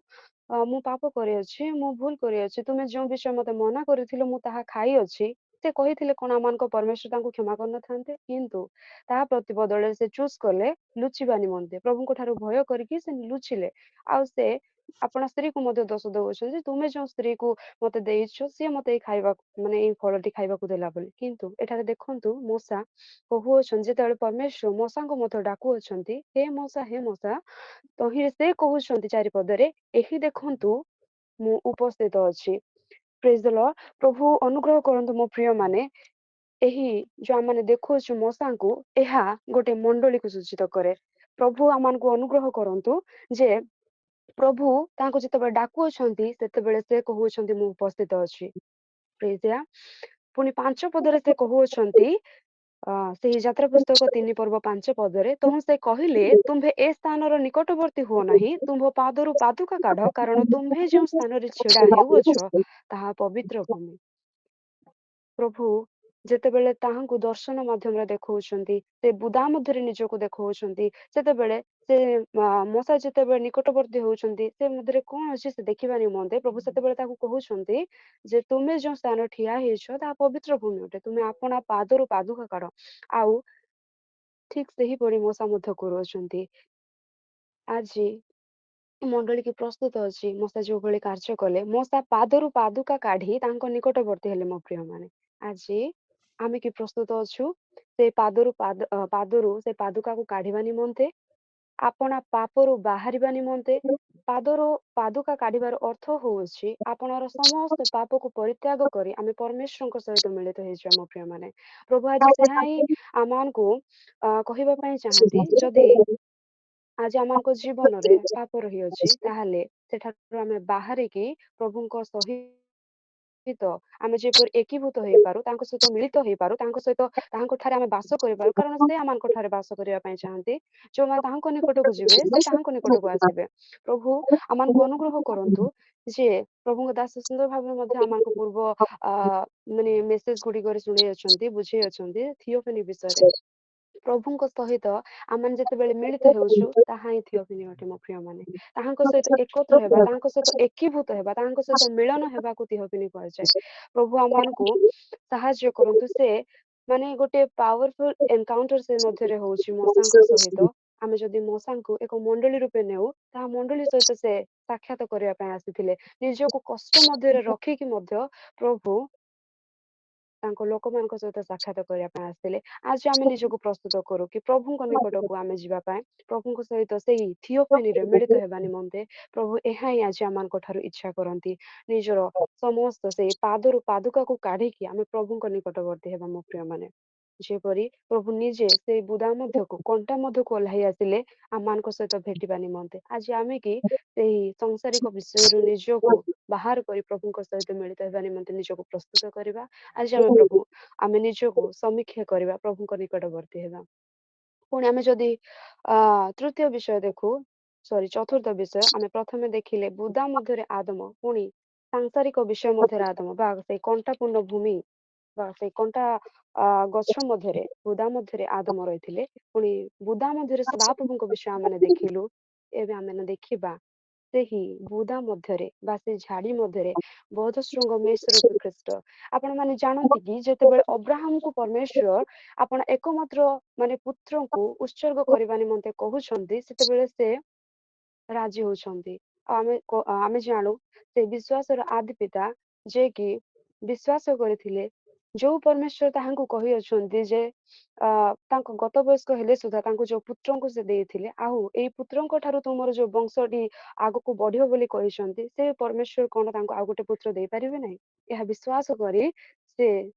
ମୁଁ ପାପ କରିଅଛି, ମୁଁ ଭୁଲ କରିଅଛି, ତୁମେ ଯେଉଁ ବିଷୟ ମତେ ମନା କରିଥିଲ ମୁଁ ତାହା ଖାଇଅଛି। ସେ କହିଥିଲେ କଣ ଆମମାନଙ୍କ ପରମେଶ୍ୱର ତାଙ୍କୁ କ୍ଷମା କରିନଥାନ୍ତେ? କିନ୍ତୁ ତାହା ପ୍ରତିବଦଳରେ ସେ ଚୁଜ୍ କଲେ ଲୁଚିବା ନିମନ୍ତେ। ପ୍ରଭୁଙ୍କ ଠାରୁ ଭୟ କରିକି ସେ ଲୁଚିଲେ। ଆଉ ସେ ଆପଣା ସ୍ତ୍ରୀକୁ ମଧ୍ୟ ଦୋଷ ଦଉଅଛନ୍ତି ଯେ ତୁମେ ଯେଉଁ ସ୍ତ୍ରୀକୁ ମତେ ଦେଇଛ ସିଏ ମତେ ଏଇ ଖାଇବାକୁ ମାନେ ଏଇ ଫଳଟି ଖାଇବାକୁ ଦେଲା ବୋଲି। କିନ୍ତୁ ଏଠାରେ ଦେଖନ୍ତୁ ମୂଷା କହୁଅଛନ୍ତି, ଯେତେବେଳେ ପରମେଶ୍ୱର ମୂଷାଙ୍କୁ ମଧ୍ୟ ଡାକୁଅଛନ୍ତି, ହେ ମୂଷା ତହିଁରେ ସେ କହୁଛନ୍ତି ଚାରିପଦରେ, ଏହି ଦେଖନ୍ତୁ ମୁଁ ଉପସ୍ଥିତ ଅଛି। ପ୍ରେଜ ଦ ଲର୍ଡ। ପ୍ରଭୁ ଅନୁଗ୍ରହ କରନ୍ତୁ ମୋ ପ୍ରିୟ ମାନେ। ଏହି ଯୋଉ ଆମମାନେ ଦେଖୁଅଛୁ ମୂଷାଙ୍କୁ, ଏହା ଗୋଟେ ମଣ୍ଡଳୀକୁ ସୂଚିତ କରେ। ପ୍ରଭୁ ଆମମାନଙ୍କୁ ଅନୁଗ୍ରହ କରନ୍ତୁ ଯେ ପ୍ରଭୁ ତାଙ୍କୁ ଯେତେବେଳେ ଡାକୁଅଛନ୍ତି ସେତେବେଳେ ସେ କହୁଅଛନ୍ତି ମୁଁ ଉପସ୍ଥିତ ଅଛି। ପ୍ରେଜ୍। ପୁଣି 5 ପଦରେ ସେ କହୁଅଛନ୍ତି ସେହି ଯାତ୍ରା ପୁସ୍ତକ 3 ପର୍ବ 5 ପଦରେ, ତହୁଁ ସେ କହିଲେ, ତୁମ୍ଭେ ଏ ସ୍ଥାନର ନିକଟବର୍ତ୍ତୀ ହୁଅ ନାହିଁ, ତୁମ୍ଭ ପାଦରୁ ପାଦୁକା କାଢ, କାରଣ ତୁମ୍ଭେ ଯେଉଁ ସ୍ଥାନରେ ଛିଡା ହେଉଅଛ ତାହା ପବିତ୍ର ଭୂମି। ପ୍ରଭୁ ଯେତେବେଳେ ତାହାଙ୍କୁ ଦର୍ଶନ ମାଧ୍ୟମରେ ଦେଖଉଛନ୍ତି, ସେ ବୁଦା ମଧ୍ୟରେ ନିଜକୁ ଦେଖଉଛନ୍ତି, ସେତେବେଳେ ସେ ମୂଷା ଯେତେବେଳେ ନିକଟବର୍ତ୍ତୀ ହଉଛନ୍ତି, ସେ ମଧ୍ୟରେ କଣ ଅଛି ସେ ଦେଖିବା ନିମନ୍ତେ ପ୍ରଭୁ ସେତେବେଳେ ତାକୁ କହୁଛନ୍ତି ଯେ ତୁମେ ଯେଉଁ ସ୍ଥାନ ଠିଆ ହେଇଛ ତାହା ପବିତ୍ର ଭୂମି ଅଟେ, ତୁମେ ଆପଣା ପାଦରୁ ପାଦୁକା କାଢ। ଆଉ ଠିକ ସେହିପରି ମୂଷା ମଧ୍ୟ କରୁଅଛନ୍ତି। ଆଜି ମଣ୍ଡଳୀ କି ପ୍ରସ୍ତୁତ ଅଛି ମୂଷା ଯୋଉଭଳି କାର୍ଯ୍ୟ କଲେ, ମୂଷା ପାଦରୁ ପାଦୁକା କାଢି ତାଙ୍କ ନିକଟବର୍ତ୍ତୀ ହେଲେ ମୋ ପ୍ରିୟ ମାନେ। ଆଜି ଆମେ କି ପ୍ରସ୍ତୁତ ଅଛୁ ସେ ପାଦରୁ ସେ ପାଦୁକାକୁ କାଢିବା ନିମନ୍ତେ, ଆପଣା ପାପରୁ ବାହାରିବା ନିମନ୍ତେ। ପାଦରୁ ପାଦୁକା କାଢିବାର ଅର୍ଥ ହଉଛି ଆପଣର ସମସ୍ତ ପାପକୁ ପରିତ୍ୟାଗ କରି ଆମେ ପରମେଶ୍ୱରଙ୍କ ସହିତ ମିଳିତ ହେଇଯିବା ମୋ ପ୍ରିୟ ମାନେ। ପ୍ରଭୁ ଆଜି ସେହା ହିଁ ଆମମାନଙ୍କୁ କହିବା ପାଇଁ ଚାହାନ୍ତି। ଯଦି ଆଜି ଆମମାନଙ୍କ ଜୀବନରେ ପାପ ରହିଅଛି, ତାହେଲେ ସେଠାରୁ ଆମେ ବାହାରିକି ପ୍ରଭୁଙ୍କ ଆମେ ଯେପରି ଏକୀଭୂତ ହେଇପାରୁ, ତାଙ୍କ ସହିତ ମିଳିତ ହେଇପାରୁ, ତାଙ୍କ ସହିତ ତାହାଙ୍କ ଠାରେ ଆମେ ବାସ କରିପାରୁ, କାରଣ ସେ ଆମମାନଙ୍କ ଠାରେ ବାସ କରିବା ପାଇଁ ଚାହାନ୍ତି। ଯୋଉମାନେ ତାହାଙ୍କ ନିକଟକୁ ଯିବେ ସେ ତାହାଙ୍କ ନିକଟକୁ ଆସିବେ। ପ୍ରଭୁ ଆମମାନଙ୍କୁ ଅନୁଗ୍ରହ କରନ୍ତୁ ଯେ ପ୍ରଭୁଙ୍କ ଦାସ ସୁନ୍ଦର ଭାବରେ ମଧ୍ୟ ଆମମାନଙ୍କୁ ପୂର୍ବ ମାନେ ମେସେଜ ଗୁଡିକରେ ଶୁଣେଇ ଅଛନ୍ତି, ବୁଝେଇ ଅଛନ୍ତି ଥିଓଫାନି ବିଷୟରେ। ପ୍ରଭୁଙ୍କ ସହିତ ଆମମାନେ ଯେତେବେଳେ ମିଳିତ ହେଉଛୁ ତାହା ହିଁ ଥିଓଫାନି ଅଟେ ମୋ ପ୍ରିୟ ମାନେ। ତାହାଙ୍କ ସହିତ ଏକତ୍ର ହେବା, ତାଙ୍କ ସହିତ ଏକୀଭୂତ ହେବା, ତାଙ୍କ ସହିତ ମିଳନ ହେବାକୁ ଥିଓଫାନି କୁହାଯାଏ। ପ୍ରଭୁ ଆମମାନଙ୍କୁ ସାହାଯ୍ୟ କରନ୍ତୁ। ସେ ମାନେ ଗୋଟେ ପାୱାରଫୁଲ ଏନକାଉଣ୍ଟର ସେ ମଧ୍ୟରେ ହଉଛି ମଶାଙ୍କ ସହିତ। ଆମେ ଯଦି ମଶାଙ୍କୁ ଏକ ମଣ୍ଡଳୀ ରୂପେ ନେଉ, ତାହା ମଣ୍ଡଳୀ ସହିତ ସେ ସାକ୍ଷାତ କରିବା ପାଇଁ ଆସିଥିଲେ। ନିଜକୁ କଷ୍ଟ ମଧ୍ୟରେ ରଖିକି ମଧ୍ୟ ପ୍ରଭୁ ତାଙ୍କ ଲୋକମାନଙ୍କ ସହିତ ସାକ୍ଷାତ କରିବା ପାଇଁ ଆସିଥିଲେ। ଆଜି ଆମେ ନିଜକୁ ପ୍ରସ୍ତୁତ କରୁ କି ପ୍ରଭୁଙ୍କ ନିକଟକୁ ଆମେ ଯିବା ପାଇଁ, ପ୍ରଭୁଙ୍କ ସହିତ ସେଇ ଥିଓଫାନିରେ ମିଳିତ ହେବା ନିମନ୍ତେ। ପ୍ରଭୁ ଏହା ହିଁ ଆଜି ଆମମାନଙ୍କ ଠାରୁ ଇଚ୍ଛା କରନ୍ତି। ନିଜର ସମସ୍ତ ସେଇ ପାଦରୁ ପାଦୁକାକୁ କାଢିକି ଆମେ ପ୍ରଭୁଙ୍କ ନିକଟବର୍ତ୍ତୀ ହେବା ମୋ ପ୍ରିୟ ମାନେ। ଯେପରି ପ୍ରଭୁ ନିଜେ ସେଇ ବୁଦା ମଧ୍ୟକୁ କଣ୍ଟା ମଧ୍ୟକୁ ଓହ୍ଲାଇ ଆସିଲେ ଆମମାନଙ୍କ ସହିତ ଭେଟିବା ନିମନ୍ତେ। ଆଜି ଆମେ କି ସେଇ ସଂସାରିକ ବିଷୟରୁ ନିଜକୁ ବାହାର କରି ପ୍ରଭୁଙ୍କ ସହିତ ମିଳିତ ହେବା ନିମନ୍ତେ ନିଜକୁ ପ୍ରସ୍ତୁତ କରିବା। ଆଜି ଆମେ ନିଜକୁ ସମୀକ୍ଷା କରିବା, ପ୍ରଭୁଙ୍କ ନିକଟବର୍ତ୍ତୀ ହେବା। ପୁଣି ଆମେ ଯଦି ତୃତୀୟ ବିଷୟ ଦେଖୁ, ଚତୁର୍ଥ ବିଷୟ, ଆମେ ପ୍ରଥମେ ଦେଖିଲେ ବୁଦା ମଧ୍ୟରେ ଆଦମ, ପୁଣି ସାଂସାରିକ ବିଷୟ ମଧ୍ୟରେ ଆଦମ ବା ସେଇ କଣ୍ଟାପୂର୍ଣ୍ଣ ଭୂମି ବା ସେଇ କଣ୍ଟା ଗଛ ମଧ୍ୟରେ ବୁଦା ମଧ୍ୟରେ ଆଦମ ରହିଥିଲେ। ପୁଣି ବୁଦା ମଧ୍ୟରେ ସଦାପ୍ରଭୁଙ୍କ ବିଷୟ ଆମେମାନେ ଦେଖିଲୁ। ଏବେ ଆମେମାନେ ଦେଖିବା ସେହି ବୁଦା ମଧ୍ୟରେ ବା ସେ ଝାଡ଼ି ମଧ୍ୟରେ ବୌଦ୍ଧ ଶୃଙ୍ଗ ମେଷ ରୂପୀ ଖ୍ରୀଷ୍ଟ। ଆପଣମାନେ ଜାଣନ୍ତି କି ଯେତେବେଳେ ଅବ୍ରାହମକୁ ପରମେଶ୍ୱର ଆପଣ ଏକମାତ୍ର ମାନେ ପୁତ୍ରଙ୍କୁ ଉତ୍ସର୍ଗ କରିବା ନିମନ୍ତେ କହୁଛନ୍ତି, ସେତେବେଳେ ସେ ରାଜି ହଉଛନ୍ତି। ଆଉ ଆମେ ଜାଣୁ ସେ ବିଶ୍ୱାସର ଆଦି ପିତା, ଯିଏ କି ବିଶ୍ୱାସ କରିଥିଲେ ଯୋଉ ପରମେଶ୍ୱର ତାହାଙ୍କୁ କହିଅଛନ୍ତି ଯେ ତାଙ୍କ ଗତ ବୟସ୍କ ହେଲେ ସୁଦ୍ଧା ତାଙ୍କୁ ଯୋଉ ପୁତ୍ରଙ୍କୁ ସେ ଦେଇଥିଲେ, ଆଉ ଏଇ ପୁତ୍ରଙ୍କ ଠାରୁ ତୁମର ଯୋଉ ବଂଶଟି ଆଗକୁ ବଢିବ ବୋଲି କହିଛନ୍ତି, ସେ ପରମେଶ୍ୱର କଣ ତାଙ୍କୁ ଆଉ ଗୋଟେ ପୁତ୍ର ଦେଇପାରିବେ ନାହିଁ? ଏହା ବିଶ୍ୱାସ କରି ସେ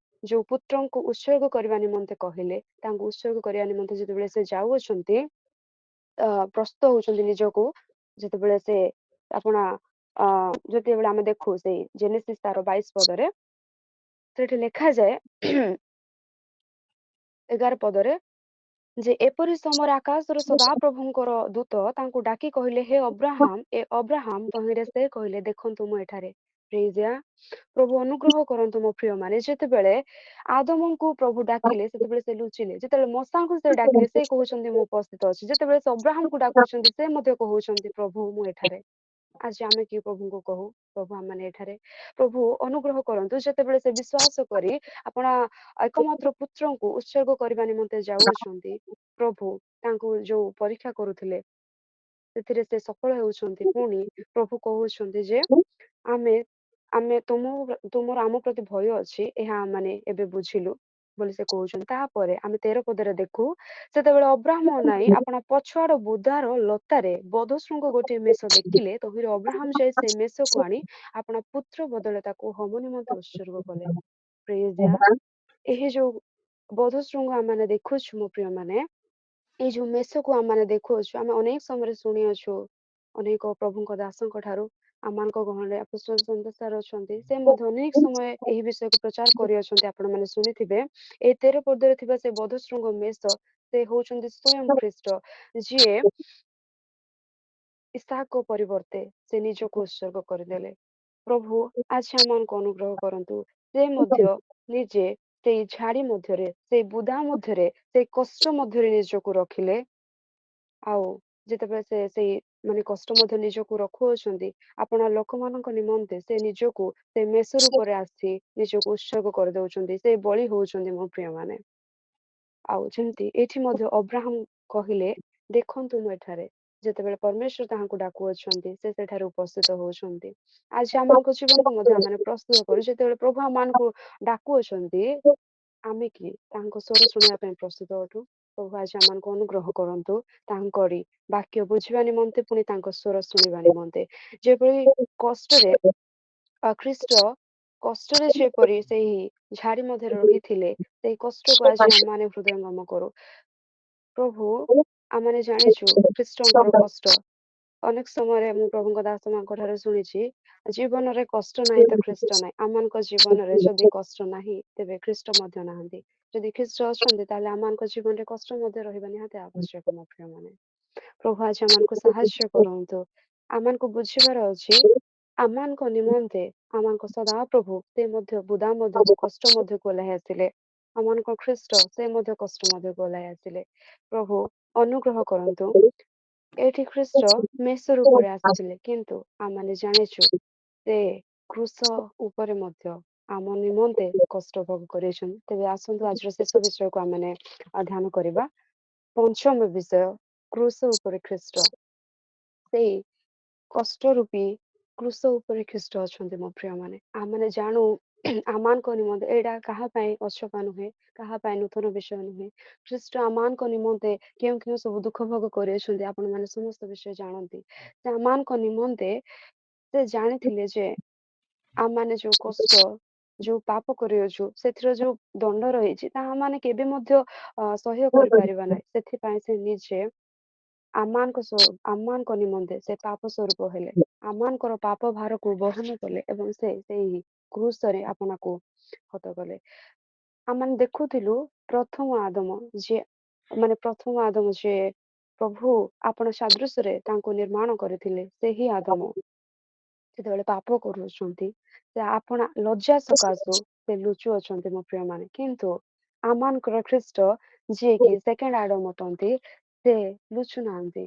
ଯୋଉ ପୁତ୍ରଙ୍କୁ ଉତ୍ସର୍ଗ କରିବା ନିମନ୍ତେ କହିଲେ, ତାଙ୍କୁ ଉତ୍ସର୍ଗ କରିବା ନିମନ୍ତେ ଯେତେବେଳେ ସେ ଯାଉଅଛନ୍ତି, ପ୍ରସ୍ତୁତ ହଉଛନ୍ତି ନିଜକୁ, ଯେତେବେଳେ ସେ ଆପଣ ଯେତେବେଳେ ଆମେ ଦେଖୁ ସେଇ ଜେନେସିସ୍ ତାର 22 ପଦରେ ସେଠି ଲେଖାଯାଏ 11 ପଦରେ ଯେ ଏପରି ସମୟରେ ଆକାଶର ସଦାପ୍ରଭୁଙ୍କର ଦୂତ ତାଙ୍କୁ ଡାକି କହିଲେ, ହେ ଅବ୍ରାହମ ତହିଁରେ ସେ କହିଲେ, ଦେଖନ୍ତୁ ମୁଁ ଏଠାରେ। ପ୍ରେଜ୍ ପ୍ରଭୁ ଅନୁଗ୍ରହ କରନ୍ତୁ ମୋ ପ୍ରିୟମାନେ। ଯେତେବେଳେ ଆଦମଙ୍କୁ ପ୍ରଭୁ ଡାକିଲେ ସେତେବେଳେ ସେ ଲୁଚିଲେ। ଯେତେବେଳେ ମଶାଙ୍କୁ ସେ ଡାକିଲେ ସେ କହୁଛନ୍ତି ମୁଁ ଉପସ୍ଥିତ ଅଛି। ଯେତେବେଳେ ସେ ଅବ୍ରାହମକୁ ଡାକୁଛନ୍ତି ସେ ମଧ୍ୟ କହୁଛନ୍ତି ପ୍ରଭୁ ମୁଁ ଏଠାରେ। ଆଜି ଆମେ କି ପ୍ରଭୁଙ୍କୁ କହୁ, ପ୍ରଭୁ ଆମମାନେ ଏଠାରେ। ପ୍ରଭୁ ଅନୁଗ୍ରହ କରନ୍ତୁ। ଯେତେବେଳେ ସେ ବିଶ୍ୱାସ କରି ଆପଣ ଏକମାତ୍ର ପୁତ୍ରଙ୍କୁ ଉତ୍ସର୍ଗ କରିବା ନିମନ୍ତେ ଯାଉଅଛନ୍ତି, ପ୍ରଭୁ ତାଙ୍କୁ ଯୋଉ ପରୀକ୍ଷା କରୁଥିଲେ ସେଥିରେ ସେ ସଫଳ ହେଉଛନ୍ତି। ପୁଣି ପ୍ରଭୁ କହୁଛନ୍ତି ଯେ ଆମେ ଆମେ ତୁମର ଆମ ପ୍ରତି ଭୟ ଅଛି, ଏହା ମାନେ ଏବେ ବୁଝିଲୁ ବୋଲି ସେ କହୁଛନ୍ତି। ତାପରେ ଆମେ 13 ପଦରେ ଦେଖୁ, ସେତେବେଳେ ଅବ୍ରାହମ ନାଇଁ ଆପଣ ପଛଆଡ ବୁଦାର ଲତାରେ ବଧଶୃଙ୍ଗ ଗୋଟିଏ ମେଷ ଦେଖିଲେ, ତହିଁରେ ଅବ୍ରାହମ ଯାଇ ସେ ମେଷକୁ ଆଣି ଆପଣ ପୁତ୍ର ବଦଳରେ ତାକୁ ହୋମ ନିମନ୍ତେ ଉତ୍ସର୍ଗ କଲେ। ପ୍ରେଜ୍ ଏହି ଯୋଉ ବଧଶୃଙ୍ଗ ଆମେ ଦେଖୁଛୁ ମୋ ପ୍ରିୟମାନେ, ଏଇ ଯୋଉ ମେଷକୁ ଆମେ ଦେଖୁଅଛୁ, ଆମେ ଅନେକ ସମୟରେ ଶୁଣିଅଛୁ ଅନେକ ପ୍ରଭୁଙ୍କ ଦାସଙ୍କ ଠାରୁ। ଆମମାନଙ୍କ ଗହଣରେ ଆପୋସ୍ତଲ ସାର୍ ଅଛନ୍ତି, ସେ ମଧ୍ୟ ଅନେକ ସମୟ ଏହି ବିଷୟକୁ ପ୍ରଚାର କରିଅଛନ୍ତି। ଆପଣମାନେ ଶୁଣିଥିବେ ଏଇ 13 ପଦରେ ଥିବା ସେ ବଧଶୃଙ୍ଗ ମେଷ, ସେ ହଉଛନ୍ତି ସ୍ୱୟଂ ଖ୍ରୀଷ୍ଟ, ଯିଏ ଇସାକଙ୍କ ପରିବର୍ତ୍ତେ ସେ ନିଜକୁ ଉତ୍ସର୍ଗ କରିଦେଲେ। ପ୍ରଭୁ ଆଜି ଆମମାନଙ୍କୁ ଅନୁଗ୍ରହ କରନ୍ତୁ। ସେ ମଧ୍ୟ ନିଜେ ସେଇ ଝାଡ଼ି ମଧ୍ୟରେ, ସେଇ ବୁଦା ମଧ୍ୟରେ, ସେଇ କଷ୍ଟ ମଧ୍ୟରେ ନିଜକୁ ରଖିଲେ। ଆଉ ଯେତେବେଳେ ସେ ସେଇ ମାନେ କଷ୍ଟ ମଧ୍ୟ ନିଜକୁ ରଖୁଅଛନ୍ତି, ଆପଣ ଲୋକମାନଙ୍କ ନିମନ୍ତେ ସେ ନିଜକୁ ସେ ମେଷ ରୂପରେ ଆସି ନିଜକୁ ଉତ୍ସର୍ଗ କରିଦଉଛନ୍ତି, ସେ ବଳି ହଉଛନ୍ତି ମୋ ପ୍ରିୟମାନେ। ଆଉ ଯେମିତି ଏଠି ମଧ୍ୟ ଅବ୍ରାହମ କହିଲେ, ଦେଖନ୍ତୁ ମୁଁ ଏଠାରେ। ଯେତେବେଳେ ପରମେଶ୍ୱର ତାହାଙ୍କୁ ଡାକୁଅଛନ୍ତି, ସେ ସେଠାରେ ଉପସ୍ଥିତ ହଉଛନ୍ତି। ଆଜି ଆମମାନଙ୍କ ଜୀବନକୁ ମଧ୍ୟ ଆମେ ପ୍ରସ୍ତୁତ କରୁ, ଯେତେବେଳେ ପ୍ରଭୁ ଆମମାନଙ୍କୁ ଡାକୁଅଛନ୍ତି, ଆମେ କି ତାଙ୍କ ସ୍ୱର ଶୁଣିବା ପାଇଁ ପ୍ରସ୍ତୁତ ଅଟୁ। ପ୍ରଭୁ ଆଜି ଆମମାନଙ୍କୁ ଅନୁଗ୍ରହ କରନ୍ତୁ ତାଙ୍କରି ବାକ୍ୟ ବୁଝିବା ନିମନ୍ତେ, ପୁଣି ତାଙ୍କ ସ୍ୱର ଶୁଣିବା ନିମନ୍ତେ। ଯେଭଳି କଷ୍ଟରେ ଖ୍ରୀଷ୍ଟ କଷ୍ଟରେ ଯେପରି ସେହି ଝାଡ଼ି ମଧ୍ୟରେ ରହିଥିଲେ, ସେଇ କଷ୍ଟକୁ ଆଜି ଆମମାନେ ହୃଦୟଙ୍ଗମ କରୁ। ପ୍ରଭୁ ଆମମାନେ ଜାଣିଛୁ ଖ୍ରୀଷ୍ଟଙ୍କର କଷ୍ଟ। ଅନେକ ସମୟରେ ମୁଁ ପ୍ରଭୁଙ୍କ ଦାସମାନଙ୍କ ଠାରୁ ଶୁଣିଛି, ଜୀବନରେ କଷ୍ଟ ନାହିଁ ତ ଖ୍ରୀଷ୍ଟ ନାହିଁ। ଆମମାନଙ୍କ ଜୀବନରେ ଯଦି କଷ୍ଟ ନାହିଁ, ତେବେ ଖ୍ରୀଷ୍ଟ ମଧ୍ୟ ନାହାନ୍ତି। ଯଦି ଖ୍ରୀଷ୍ଟ ଅଛନ୍ତି, ତାହେଲେ ଆମମାନଙ୍କ ଜୀବନରେ କଷ୍ଟ ମଧ୍ୟ ରହିବା ନିହାତି ଆବଶ୍ୟକ ମୋ ପ୍ରିୟମାନେ। ପ୍ରଭୁ ଆଜି ଆମମାନଙ୍କୁ ସାହାଯ୍ୟ କରନ୍ତୁ। ଆମମାନଙ୍କୁ ବୁଝିବାର ଅଛି, ଆମମାନଙ୍କ ନିମନ୍ତେ ଆମମାନଙ୍କ ସଦାପ୍ରଭୁ ସେ ମଧ୍ୟ ବୁଦା ମଧ୍ୟକୁ କଷ୍ଟ ମଧ୍ୟକୁ ଓହ୍ଲାଇ ଆସିଲେ। ଆମମାନଙ୍କ ଖ୍ରୀଷ୍ଟ ସେ ମଧ୍ୟ କଷ୍ଟ ମଧ୍ୟକୁ ଓହ୍ଲାଇ ଆସିଲେ। ପ୍ରଭୁ ଅନୁଗ୍ରହ କରନ୍ତୁ। ଏଠି ଖ୍ରୀଷ୍ଟ ମେଷ ରୂପରେ ଆସିଥିଲେ, କିନ୍ତୁ ଆମମାନେ ଜାଣିଛୁ ସେ କ୍ରୁଶ ଉପରେ ମଧ୍ୟ ଆମ ନିମନ୍ତେ କଷ୍ଟ ଭୋଗ କରିଛନ୍ତି। ତେବେ ଆସନ୍ତୁ ଆଜିର ଶେଷ ବିଷୟକୁ ଆମମାନେ ଧ୍ୟାନ କରିବା। ପଞ୍ଚମ ବିଷୟ, କ୍ରୁଶ ଉପରେ ଖ୍ରୀଷ୍ଟ। ସେଇ କଷ୍ଟ ରୂପୀ କ୍ରୁଶ ଉପରେ ଖ୍ରୀଷ୍ଟ ଅଛନ୍ତି ମୋ ପ୍ରିୟମାନେ। ଆମମାନେ ଜାଣୁ ଆମମାନଙ୍କ ନିମନ୍ତେ ଏଇଟା କାହା ପାଇଁ ଅଛପା ନୁହେଁ, କାହା ପାଇଁ ନୂତନ ବିଷୟ ନୁହେଁ। ଖ୍ରୀଷ୍ଟ ଆମମାନଙ୍କ ନିମନ୍ତେ କେଉଁ କେଉଁ ସବୁ ଦୁଃଖ ଭୋଗ କରିଅଛନ୍ତି, ଆପଣମାନେ ସମସ୍ତ ବିଷୟ ଜାଣନ୍ତି। ସେ ଆମମାନଙ୍କ ନିମନ୍ତେ ସେ ଜାଣିଥିଲେ ଯେ ଆମମାନେ ଯୋଉ କଷ୍ଟ, ଯୋଉ ପାପ କରିଅଛୁ, ସେଥିର ଯୋଉ ଦଣ୍ଡ ରହିଛି, ତାହା ମାନେ କେବେ ମଧ୍ୟ ସହ୍ୟ କରିପାରିବା ନାହିଁ। ସେଥିପାଇଁ ସେ ନିଜେ ଆମମାନଙ୍କ ନିମନ୍ତେ ସେ ପାପ ସ୍ୱରୂପ ହେଲେ। ଆମମାନଙ୍କର ପାପ ଭାରକୁ ବହନ କଲେ ଏବଂ ସେ ସେଇ କ୍ରୁଶରେ ଆପଣଙ୍କୁ ହତ କଲେ। ଆମମାନେ ଦେଖୁଥିଲୁ ପ୍ରଥମ ଆଦମ ଯିଏ ପ୍ରଭୁ ଆପଣ ସାଦୃଶ୍ୟରେ ତାଙ୍କୁ ନିର୍ମାଣ କରିଥିଲେ, ସେହି ଆଦମ ଯେତେବେଳେ ପାପ କରୁଛନ୍ତି, ସେ ଆପଣ ଲଜ୍ଜା ସକାଶୁ ସେ ଲୁଚୁଅଛନ୍ତି ମୋ ପ୍ରିୟମାନେ। କିନ୍ତୁ ଆମମାନଙ୍କର ଖ୍ରୀଷ୍ଟ ଯିଏକି ସେକେଣ୍ଡ ଆଡମ୍ ଅଟନ୍ତି, ସେ ଲୁଚୁନାହାନ୍ତି।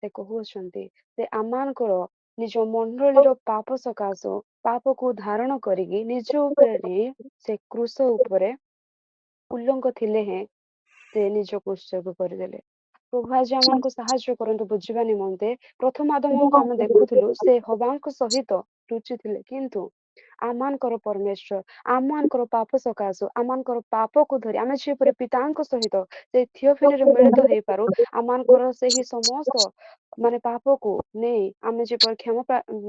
ସେ କହୁଅଛନ୍ତି ସେ ଆମମାନଙ୍କର ନିଜ ମଣ୍ଡଳୀର ପାପ ସକାଶୁ ପାପକୁ ଧାରଣ କରିକି ନିଜ ଉପରେ ନେଇ ସେ କ୍ରୁଶ ଉପରେ ଉଲ୍ଲଙ୍ଗ ଥିଲେ ହେଁ ସେ ନିଜକୁ ଉତ୍ସର୍ଗ କରିଦେଲେ। ପ୍ରଭୁ ଆଜି ଆମମାନଙ୍କୁ ସାହାଯ୍ୟ କରନ୍ତୁ ବୁଝିବା ନିମନ୍ତେ। ପ୍ରଥମ ଆଦମଙ୍କୁ ଆମେ ଦେଖୁଥିଲୁ ସେ ହବାଙ୍କ ସହିତ ଲୁଚିଥିଲେ, କିନ୍ତୁ ଆମମାନଙ୍କର ପରମେଶ୍ୱର ଆମମାନଙ୍କର ପାପ ସକାଶୁ ଆମମାନଙ୍କର ପାପକୁ ଧରି ଆମେ ଯେପରି ପିତାଙ୍କ ସହିତ ସେ ଥିଓଫିଲିରେ ମିଳିତ ହେଇପାରୁ, ଆମମାନଙ୍କର ସେହି ସମସ୍ତ ମାନେ ପାପକୁ ନେଇ ଆମେ ଯେପରି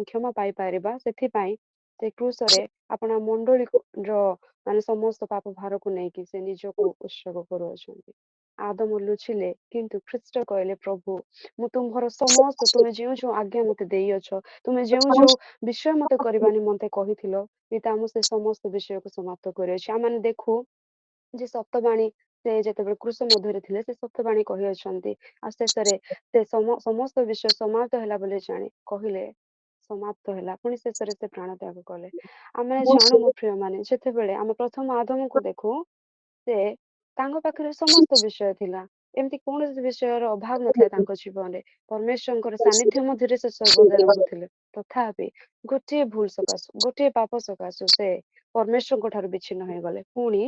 କ୍ଷମା ପାଇପାରିବା, ସେଥିପାଇଁ ସେ କ୍ରୁଶରେ ଆପଣା ମଣ୍ଡଳୀର ମାନେ ସମସ୍ତ ପାପ ଭାରକୁ ନେଇକି ସେ ନିଜକୁ ଉତ୍ସର୍ଗ କରୁଅଛନ୍ତି। ଆଦମ ଲୁଚିଲେ, କିନ୍ତୁ ଖ୍ରୀଷ୍ଟ କହିଲେ ପ୍ରଭୁ ମୁଁ ତୁମ୍ଭର ସମସ୍ତ ତୁମେ ଯେଉଁ ଯେଉଁ ଆଜ୍ଞା ମତେ ଦେଇଅଛ, ତୁମେ ଯେଉଁ ଯେଉଁ ବିଷୟ ମତେ କରିବା ନିମନ୍ତେ କହିଥିଲ, ପିତା ମୁଁ ସେ ସମସ୍ତ ବିଷୟକୁ ସମାପ୍ତ କରିଅଛି। ଆମମାନେ ଦେଖୁ ଯେ ସତ୍ୟବାଣୀ ସେ ଯେତେବେଳେ କୃଷ ମଧ୍ୟରେ ଥିଲେ ସେ ସତ୍ୟବାଣୀ କହିଅଛନ୍ତି, ଆଉ ଶେଷରେ ସେ ସମସ୍ତ ବିଷୟ ସମାପ୍ତ ହେଲା ବୋଲି ଜାଣି କହିଲେ ସମାପ୍ତ ହେଲା, ପୁଣି ଶେଷରେ ସେ ପ୍ରାଣ ତ୍ୟାଗ କଲେ। ଆମେ ଜାଣୁ ମୋ ପ୍ରିୟ ମାନେ, ଯେତେବେଳେ ଆମେ ପ୍ରଥମ ଆଦମକୁ ଦେଖୁ ସେ ତାଙ୍କ ପାଖରେ ସମସ୍ତ ବିଷୟ ଥିଲା, ଏମିତି କୌଣସି ବିଷୟର ଅଭାବ ନଥିଲା ତାଙ୍କ ଜୀବନରେ। ପରମେଶ୍ୱରଙ୍କର ସାନ୍ନିଧ୍ୟ ମଧ୍ୟରେ ସେ ସର୍ବଦା ରହୁଥିଲେ। ତଥାପି ଗୋଟିଏ ଭୁଲ ସକାଶୁ ଗୋଟିଏ ପାପ ସକାଶୁ ସେ ପରମେଶ୍ୱରଙ୍କ ଠାରୁ ବିଚ୍ଛିନ୍ନ ହେଇଗଲେ। ପୁଣି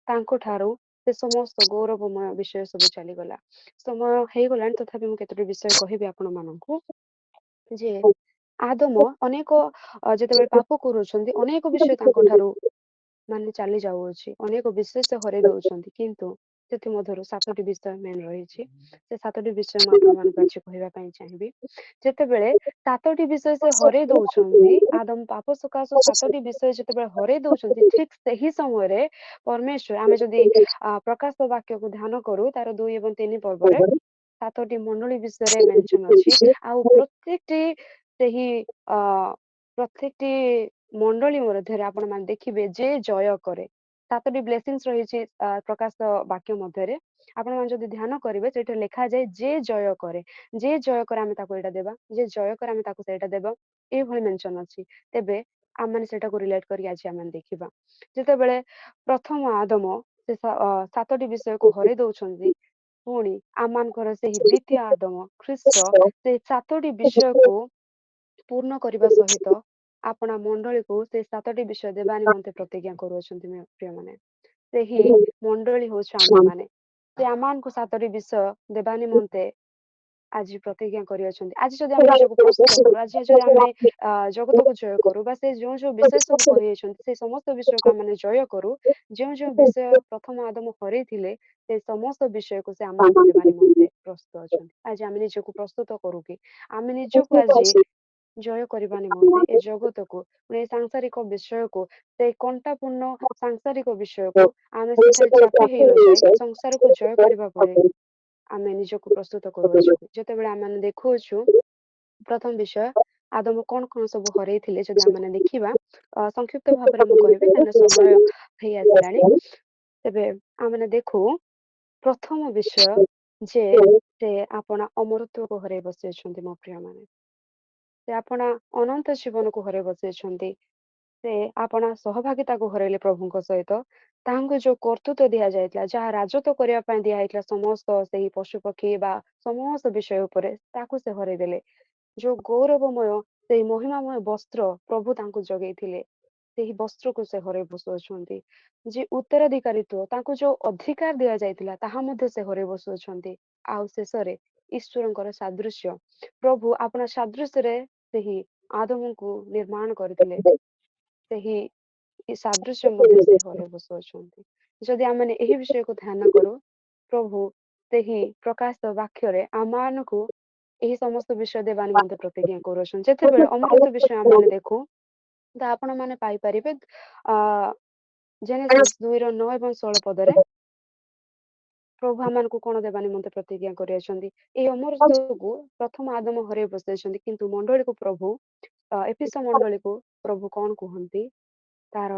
ତାଙ୍କ ଠାରୁ ସେ ସମସ୍ତ ଗୌରବମୟ ବିଷୟ ସବୁ ଚାଲିଗଲା। ସମୟ ହେଇଗଲାଣି, ତଥାପି ମୁଁ କେତୋଟି ବିଷୟ କହିବି ଆପଣ ମାନଙ୍କୁ। ଯେ ଆଦମ ଅନେକ ଯେତେବେଳେ ପାପ କରୁଛନ୍ତି, ଅନେକ ବିଷୟ ତାଙ୍କ ଠାରୁ ମାନେ ଚାଲି ଯାଉଅଛି, ଅନେକ ବିଷୟ ସେ ହରେଇ ଦଉଛନ୍ତି, କିନ୍ତୁ ସେଥିମଧ୍ୟରୁ 7ଟି ବିଷୟ ମେନ୍ ରହିଛି। ସେ 7ଟି ବିଷୟ ମୁଁ ଆପଣମାନଙ୍କୁ ଆଜି କହିବା ପାଇଁ ଚାହିଁବି। ଯେତେବେଳେ 7ଟି ବିଷୟ ସେ ହରେଇ ଦଉଛନ୍ତି, ଆଦମ ପାପ ସକାଶୁ 7ଟି ବିଷୟ ଯେତେବେଳେ ହରେଇ ଦଉଛନ୍ତି, ଠିକ ସେହି ସମୟରେ ପରମେଶ୍ୱର ଆମେ ଯଦି ପ୍ରକାଶ ବାକ୍ୟକୁ ଧ୍ୟାନ କରୁ, ତାର 2 ଏବଂ 3 ପର୍ବରେ 7ଟି ମଣ୍ଡଳୀ ବିଷୟରେ ମେନସନ ଅଛି। ଆଉ ସେହି ଅ ପ୍ରତ୍ୟେକଟି ମଣ୍ଡଳୀ ମଧ୍ୟରେ ଆପଣ ମାନେ ଦେଖିବେ ଯେ ଜୟ କରେ, 7ଟି ବ୍ଲେସିଂସ୍ ରହିଛି ପ୍ରକାଶ ବାକ୍ୟ ମଧ୍ୟରେ। ଆପଣ ମାନେ ଯଦି ଧ୍ୟାନ କରିବେ, ସେଇଠି ଲେଖାଯାଏ ଯେ ଜୟ କରେ, ଯେ ଜୟ କରେ ଆମେ ତାକୁ ଏଇଟା ଦେବା, ଯେ ଜୟ କରେ ଆମେ ତାକୁ ସେଇଟା ଦେବା, ଏଇଭଳି ମେନସନ ଅଛି। ତେବେ ଆମେ ସେଇଟାକୁ ରିଲେଟ କରି ଆଜି ଆମେ ଦେଖିବା। ଯେତେବେଳେ ପ୍ରଥମ ଆଦମ ସେ 7ଟି ବିଷୟକୁ ହରେଇ ଦଉଛନ୍ତି, ପୁଣି ଆମମାନଙ୍କର ସେହି ଦ୍ଵିତୀୟ ଆଦମ ଖ୍ରୀଷ୍ଟ ସେ 7ଟି ବିଷୟକୁ ପୂର୍ଣ୍ଣ କରିବା ସହିତ ଆପଣା ମଣ୍ଡଳୀକୁ ସେ 7ଟି ବିଷୟ ଦେବା ନିମନ୍ତେ ପ୍ରତିଜ୍ଞା କରୁଅଛନ୍ତି। ପ୍ରିୟମାନେ, ସେହି ମଣ୍ଡଳୀ ହଉଛି ଆମେମାନେ। ସେ ଆମମାନଙ୍କୁ 7ଟି ବିଷୟ ଦେବା ନିମନ୍ତେ ଆଜି ପ୍ରତିଜ୍ଞା କରିଅଛନ୍ତି। ଆଜି ଯଦି ଆମେ ନିଜକୁ ପ୍ରସ୍ତୁତ କରୁ, ଆଜି ଯଦି ଆମେ ଜଗତକୁ ଜୟ କରୁ, ବା ସେ ଯେଉଁ ଯେଉଁ ବିଷୟ ସବୁ କହିଯାଇଛନ୍ତି ସେ ସମସ୍ତ ବିଷୟକୁ ଆମେ ଜୟ କରୁ, ଯେଉଁ ଯେଉଁ ବିଷୟ ପ୍ରଥମ ଆଦମ ହରେଇଥିଲେ ସେ ସମସ୍ତ ବିଷୟକୁ ସେ ଆମମାନଙ୍କୁ ଦେବା ନିମନ୍ତେ ପ୍ରସ୍ତୁତ ଅଛନ୍ତି। ଆଜି ଆମେ ନିଜକୁ ପ୍ରସ୍ତୁତ କରୁ କି ଆମେ ନିଜକୁ ଆଜି ଜୟ କରିବା ନିମନ୍ତେ ଏ ଜଗତକୁ, ଏ ସାଂସାରିକ ବିଷୟକୁ, ସେ କଣ୍ଟାପୂର୍ଣ୍ଣ ସାଂସାରିକ ବିଷୟକୁ ଆମେ ସେଥିରେ ଚାପି ହେଇ ନ ଯାଇ ସଂସାରକୁ ଜୟ କରିବା ଭଳି ଆମେ ନିଜକୁ ପ୍ରସ୍ତୁତ କରୁଅଛୁ। ଯେତେବେଳେ ଆମେ ଦେଖୁଅଛୁ ପ୍ରଥମ ବିଷୟ ଆଦମ କଣ କଣ ସବୁ ହରେଇଥିଲେ, ଯଦି ଆମେ ଦେଖିବା ସଂକ୍ଷିପ୍ତ ଭାବରେ ମୁଁ କହିବି କାହିଁକିନା ସମୟ ହେଇ ଆସିଲାଣି। ତେବେ ଆମେ ଦେଖୁ ପ୍ରଥମ ବିଷୟ ଯେ ସେ ଆପଣା ଅମରତ୍ୱକୁ ହରେଇ ବସିଅଛନ୍ତି। ମୋ ପ୍ରିୟ ମାନେ, ସେ ଆପଣା ଅନନ୍ତ ଜୀବନକୁ ହରେଇ ବସିଅଛନ୍ତି। ସେ ଆପଣା ସହଭାଗିତାକୁ ହରେଇଲେ ପ୍ରଭୁଙ୍କ ସହିତ। ତାହାଙ୍କୁ ଯୋଉ କର୍ତ୍ତୃତ୍ୱ ଦିଆଯାଇଥିଲା, ଯାହା ରାଜତ୍ୱ କରିବା ପାଇଁ ଦିଆଯାଇଥିଲା ସମସ୍ତ ସେହି ପଶୁପକ୍ଷୀ ବା ସମସ୍ତ ବିଷୟ ଉପରେ, ତାକୁ ସେ ହରେଇ ଦେଲେ। ଯୋଉ ଗୌରବମୟ ସେଇ ମହିମାମୟ ବସ୍ତ୍ର ପ୍ରଭୁ ତାଙ୍କୁ ଯୋଗେଇଥିଲେ, ସେହି ବସ୍ତ୍ରକୁ ସେ ହରେଇ ବସୁଅଛନ୍ତି। ଯେ ଉତ୍ତରାଧିକାରୀତ୍ୱ ତାଙ୍କୁ ଯୋଉ ଅଧିକାର ଦିଆଯାଇଥିଲା, ତାହା ମଧ୍ୟ ସେ ହରେଇ ବସୁଅଛନ୍ତି। ଆଉ ଶେଷରେ ଈଶ୍ୱରଙ୍କର ସାଦୃଶ୍ୟ, ପ୍ରଭୁ ଆପଣା ସାଦୃଶ୍ୟରେ ସେହି ଆଦମଙ୍କୁ ନିର୍ମାଣ କରିଥିଲେ, ସେହି ସାଦୃଶ୍ୟ ମଧ୍ୟ ସେ ହରେଇ ବସୁଅଛନ୍ତି। ଯଦି ଆମେ ଏହି ବିଷୟକୁ ଧ୍ୟାନ କରୁ, ପ୍ରଭୁ ସେହି ପ୍ରକାଶ ବାକ୍ୟରେ ଆମମାନଙ୍କୁ ଏହି ସମସ୍ତ ବିଷୟ ଦେବା ନିମନ୍ତେ ପ୍ରତିଜ୍ଞା କରୁଅଛନ୍ତି। ଯେତେବେଳେ ଅମରତ୍ୱ ବିଷୟ ଆମେ ଦେଖୁ, ତ ଆପଣ ମାନେ ପାଇପାରିବେ ଜେନେସିସ୍ 2:9 ଏବଂ 16 ପଦରେ ପ୍ରଭୁ ଆମମାନଙ୍କୁ କଣ ଦେବା ନିମନ୍ତେ ପ୍ରତିଜ୍ଞା କରିଅଛନ୍ତି। ଏହି ଅମରତ୍ୱକୁ ପ୍ରଥମ ଆଦମ ହରେଇ ବସିଛନ୍ତି, କିନ୍ତୁ ମଣ୍ଡଳୀକୁ ପ୍ରଭୁ ଏଫିସ ମଣ୍ଡଳୀକୁ ପ୍ରଭୁ କଣ କୁହନ୍ତି, ତାର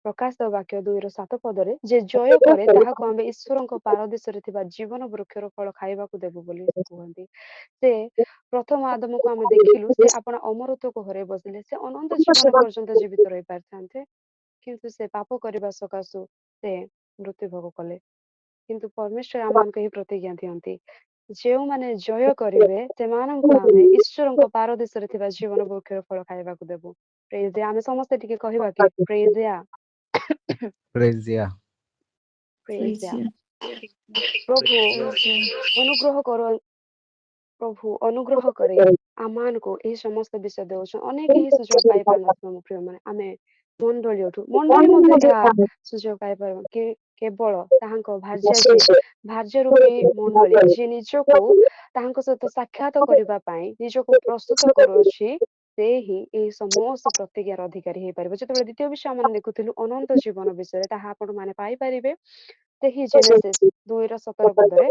ପ୍ରକାଶ ବାକ୍ୟ 2:7 ପଦରେ ଯେ ଜୟ କରେ ତାହାକୁ ଆମେ ଈଶ୍ୱରଙ୍କ ପାରଦେଶରେ ଥିବା ଜୀବନ ବୃକ୍ଷର ଫଳ ଖାଇବାକୁ ଦେବୁ ବୋଲି କୁହନ୍ତି। ସେ ପ୍ରଥମ ଆଦମକୁ ଆମେ ଦେଖିଲୁ, ସେ ଆପଣା ଅମରତ୍ୱକୁ ହରେଇ ବସିଲେ। ସେ ଅନନ୍ତ ଜୀବନ ପର୍ଯ୍ୟନ୍ତ ଜୀବିତ ରହିପାରିଥାନ୍ତେ, କିନ୍ତୁ ସେ ପାପ କରିବା ସକାଶୁ ସେ ମୃତ୍ୟୁଭୋଗ କଲେ। କିନ୍ତୁ ପରମେଶ୍ୱର ଆମମାନଙ୍କୁ ଏହି ପ୍ରତିଜ୍ଞା ଦିଅନ୍ତି, ଯେଉଁମାନେ ଜୟ କରିବେ ସେମାନଙ୍କୁ ଆମେ ଈଶ୍ୱରଙ୍କ ପାରଦେଶରେ ଥିବା ଜୀବନ ବୃକ୍ଷର ଫଳ ଖାଇବାକୁ ଦେବୁ। ପ୍ରେଜ୍ ୟା। ଆମେ ସମସ୍ତେ ଟିକେ କହିବା କି ପ୍ରେଜ୍ ୟା। Praise Yah. ପ୍ରେଜ୍ ୟା। Praise ପ୍ରଭୁ Him. ଅନୁଗ୍ରହ କର, ପ୍ରଭୁ ଅନୁଗ୍ରହ କରି ଆମମାନଙ୍କୁ ଏହି ସମସ୍ତ ବିଷୟ ଦେଉଛନ୍ତି। ଅନେକ ଏହି ସୁଯୋଗ ପାଇପାରୁନଥିବ ମୋ ପ୍ରିୟମାନେ, ଆମେ ମଣ୍ଡଳୀ ମଧ୍ୟ ଏହା ସୁଯୋଗ ପାଇପାରିବ କି କେବଳ ତାହାଙ୍କ ଭାର୍ଯ୍ୟ ରୂପୀ ମଣ୍ଡଳୀ ଯିଏ ନିଜକୁ ତାହାଙ୍କ ସହିତ ସାକ୍ଷାତ କରିବା ପାଇଁ ନିଜକୁ ପ୍ରସ୍ତୁତ କରୁଅଛି, ସେ ହିଁ ଏହି ସମସ୍ତ ପ୍ରତିଜ୍ଞାର ଅଧିକାରୀ ହେଇପାରିବ। ଯେତେବେଳେ ଦ୍ୱିତୀୟ ବିଷୟ ଆମେ ଦେଖୁଥିଲୁ ଅନନ୍ତ ଜୀବନ ବିଷୟରେ, ତାହା ଆପଣମାନେ ପାଇପାରିବେ ସେହି ଜେନେସିସ୍ 2:17 ପଦରେ,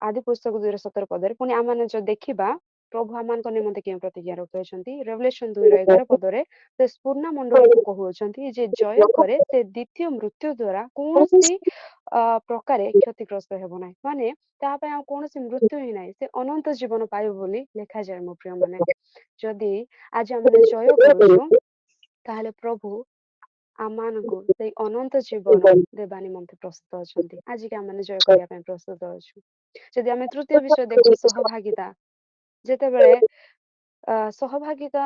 ଆଦି ପୁସ୍ତକ 2:17 ପଦରେ। ପୁଣି ଆମମାନେ ଯଦି ଦେଖିବା ପ୍ରଭୁ ଆମମାନଙ୍କ ନିମନ୍ତେ କେଉଁ ପ୍ରତିଜ୍ଞା ରଖିଛନ୍ତି, ରେଭେଲେସନ୍ 2:11 ପଦରେ ସେ ସ୍ପୂର୍ଣ୍ଣ ମଣ୍ଡଳୀକୁ କହୁଅଛନ୍ତି ଯେ ଜୟ କରେ ସେ ଦ୍ୱିତୀୟ ମୃତ୍ୟୁ ଦ୍ୱାରା କୌଣସି ପ୍ରକାରେ କ୍ଷତିଗ୍ରସ୍ତ ହେବ ନାହିଁ। ମାନେ ତା ପାଇଁ ଆଉ କୌଣସି ମୃତ୍ୟୁ ହିଁ ନାହିଁ, ସେ ଅନନ୍ତ ଜୀବନ ପାଇବ ବୋଲି ଲେଖାଯାଏ ମୋ ପ୍ରିୟମାନେ। ଯଦି ଆଜି ଆମେ ଜୟ କରୁଛୁ, ତାହେଲେ ପ୍ରଭୁ ଆମମାନଙ୍କୁ ସେଇ ଅନନ୍ତ ଜୀବନ ଦେବା ନିମନ୍ତେ ପ୍ରସ୍ତୁତ ଅଛନ୍ତି। ଆଜିକି ଆମେ ଜୟ କରିବା ପାଇଁ ପ୍ରସ୍ତୁତ ଅଛୁ। ଯଦି ଆମେ ତୃତୀୟ ବିଷୟ ଦେଖୁ ସହଭାଗିତା, ଯେତେବେଳେ ସହଭାଗିତା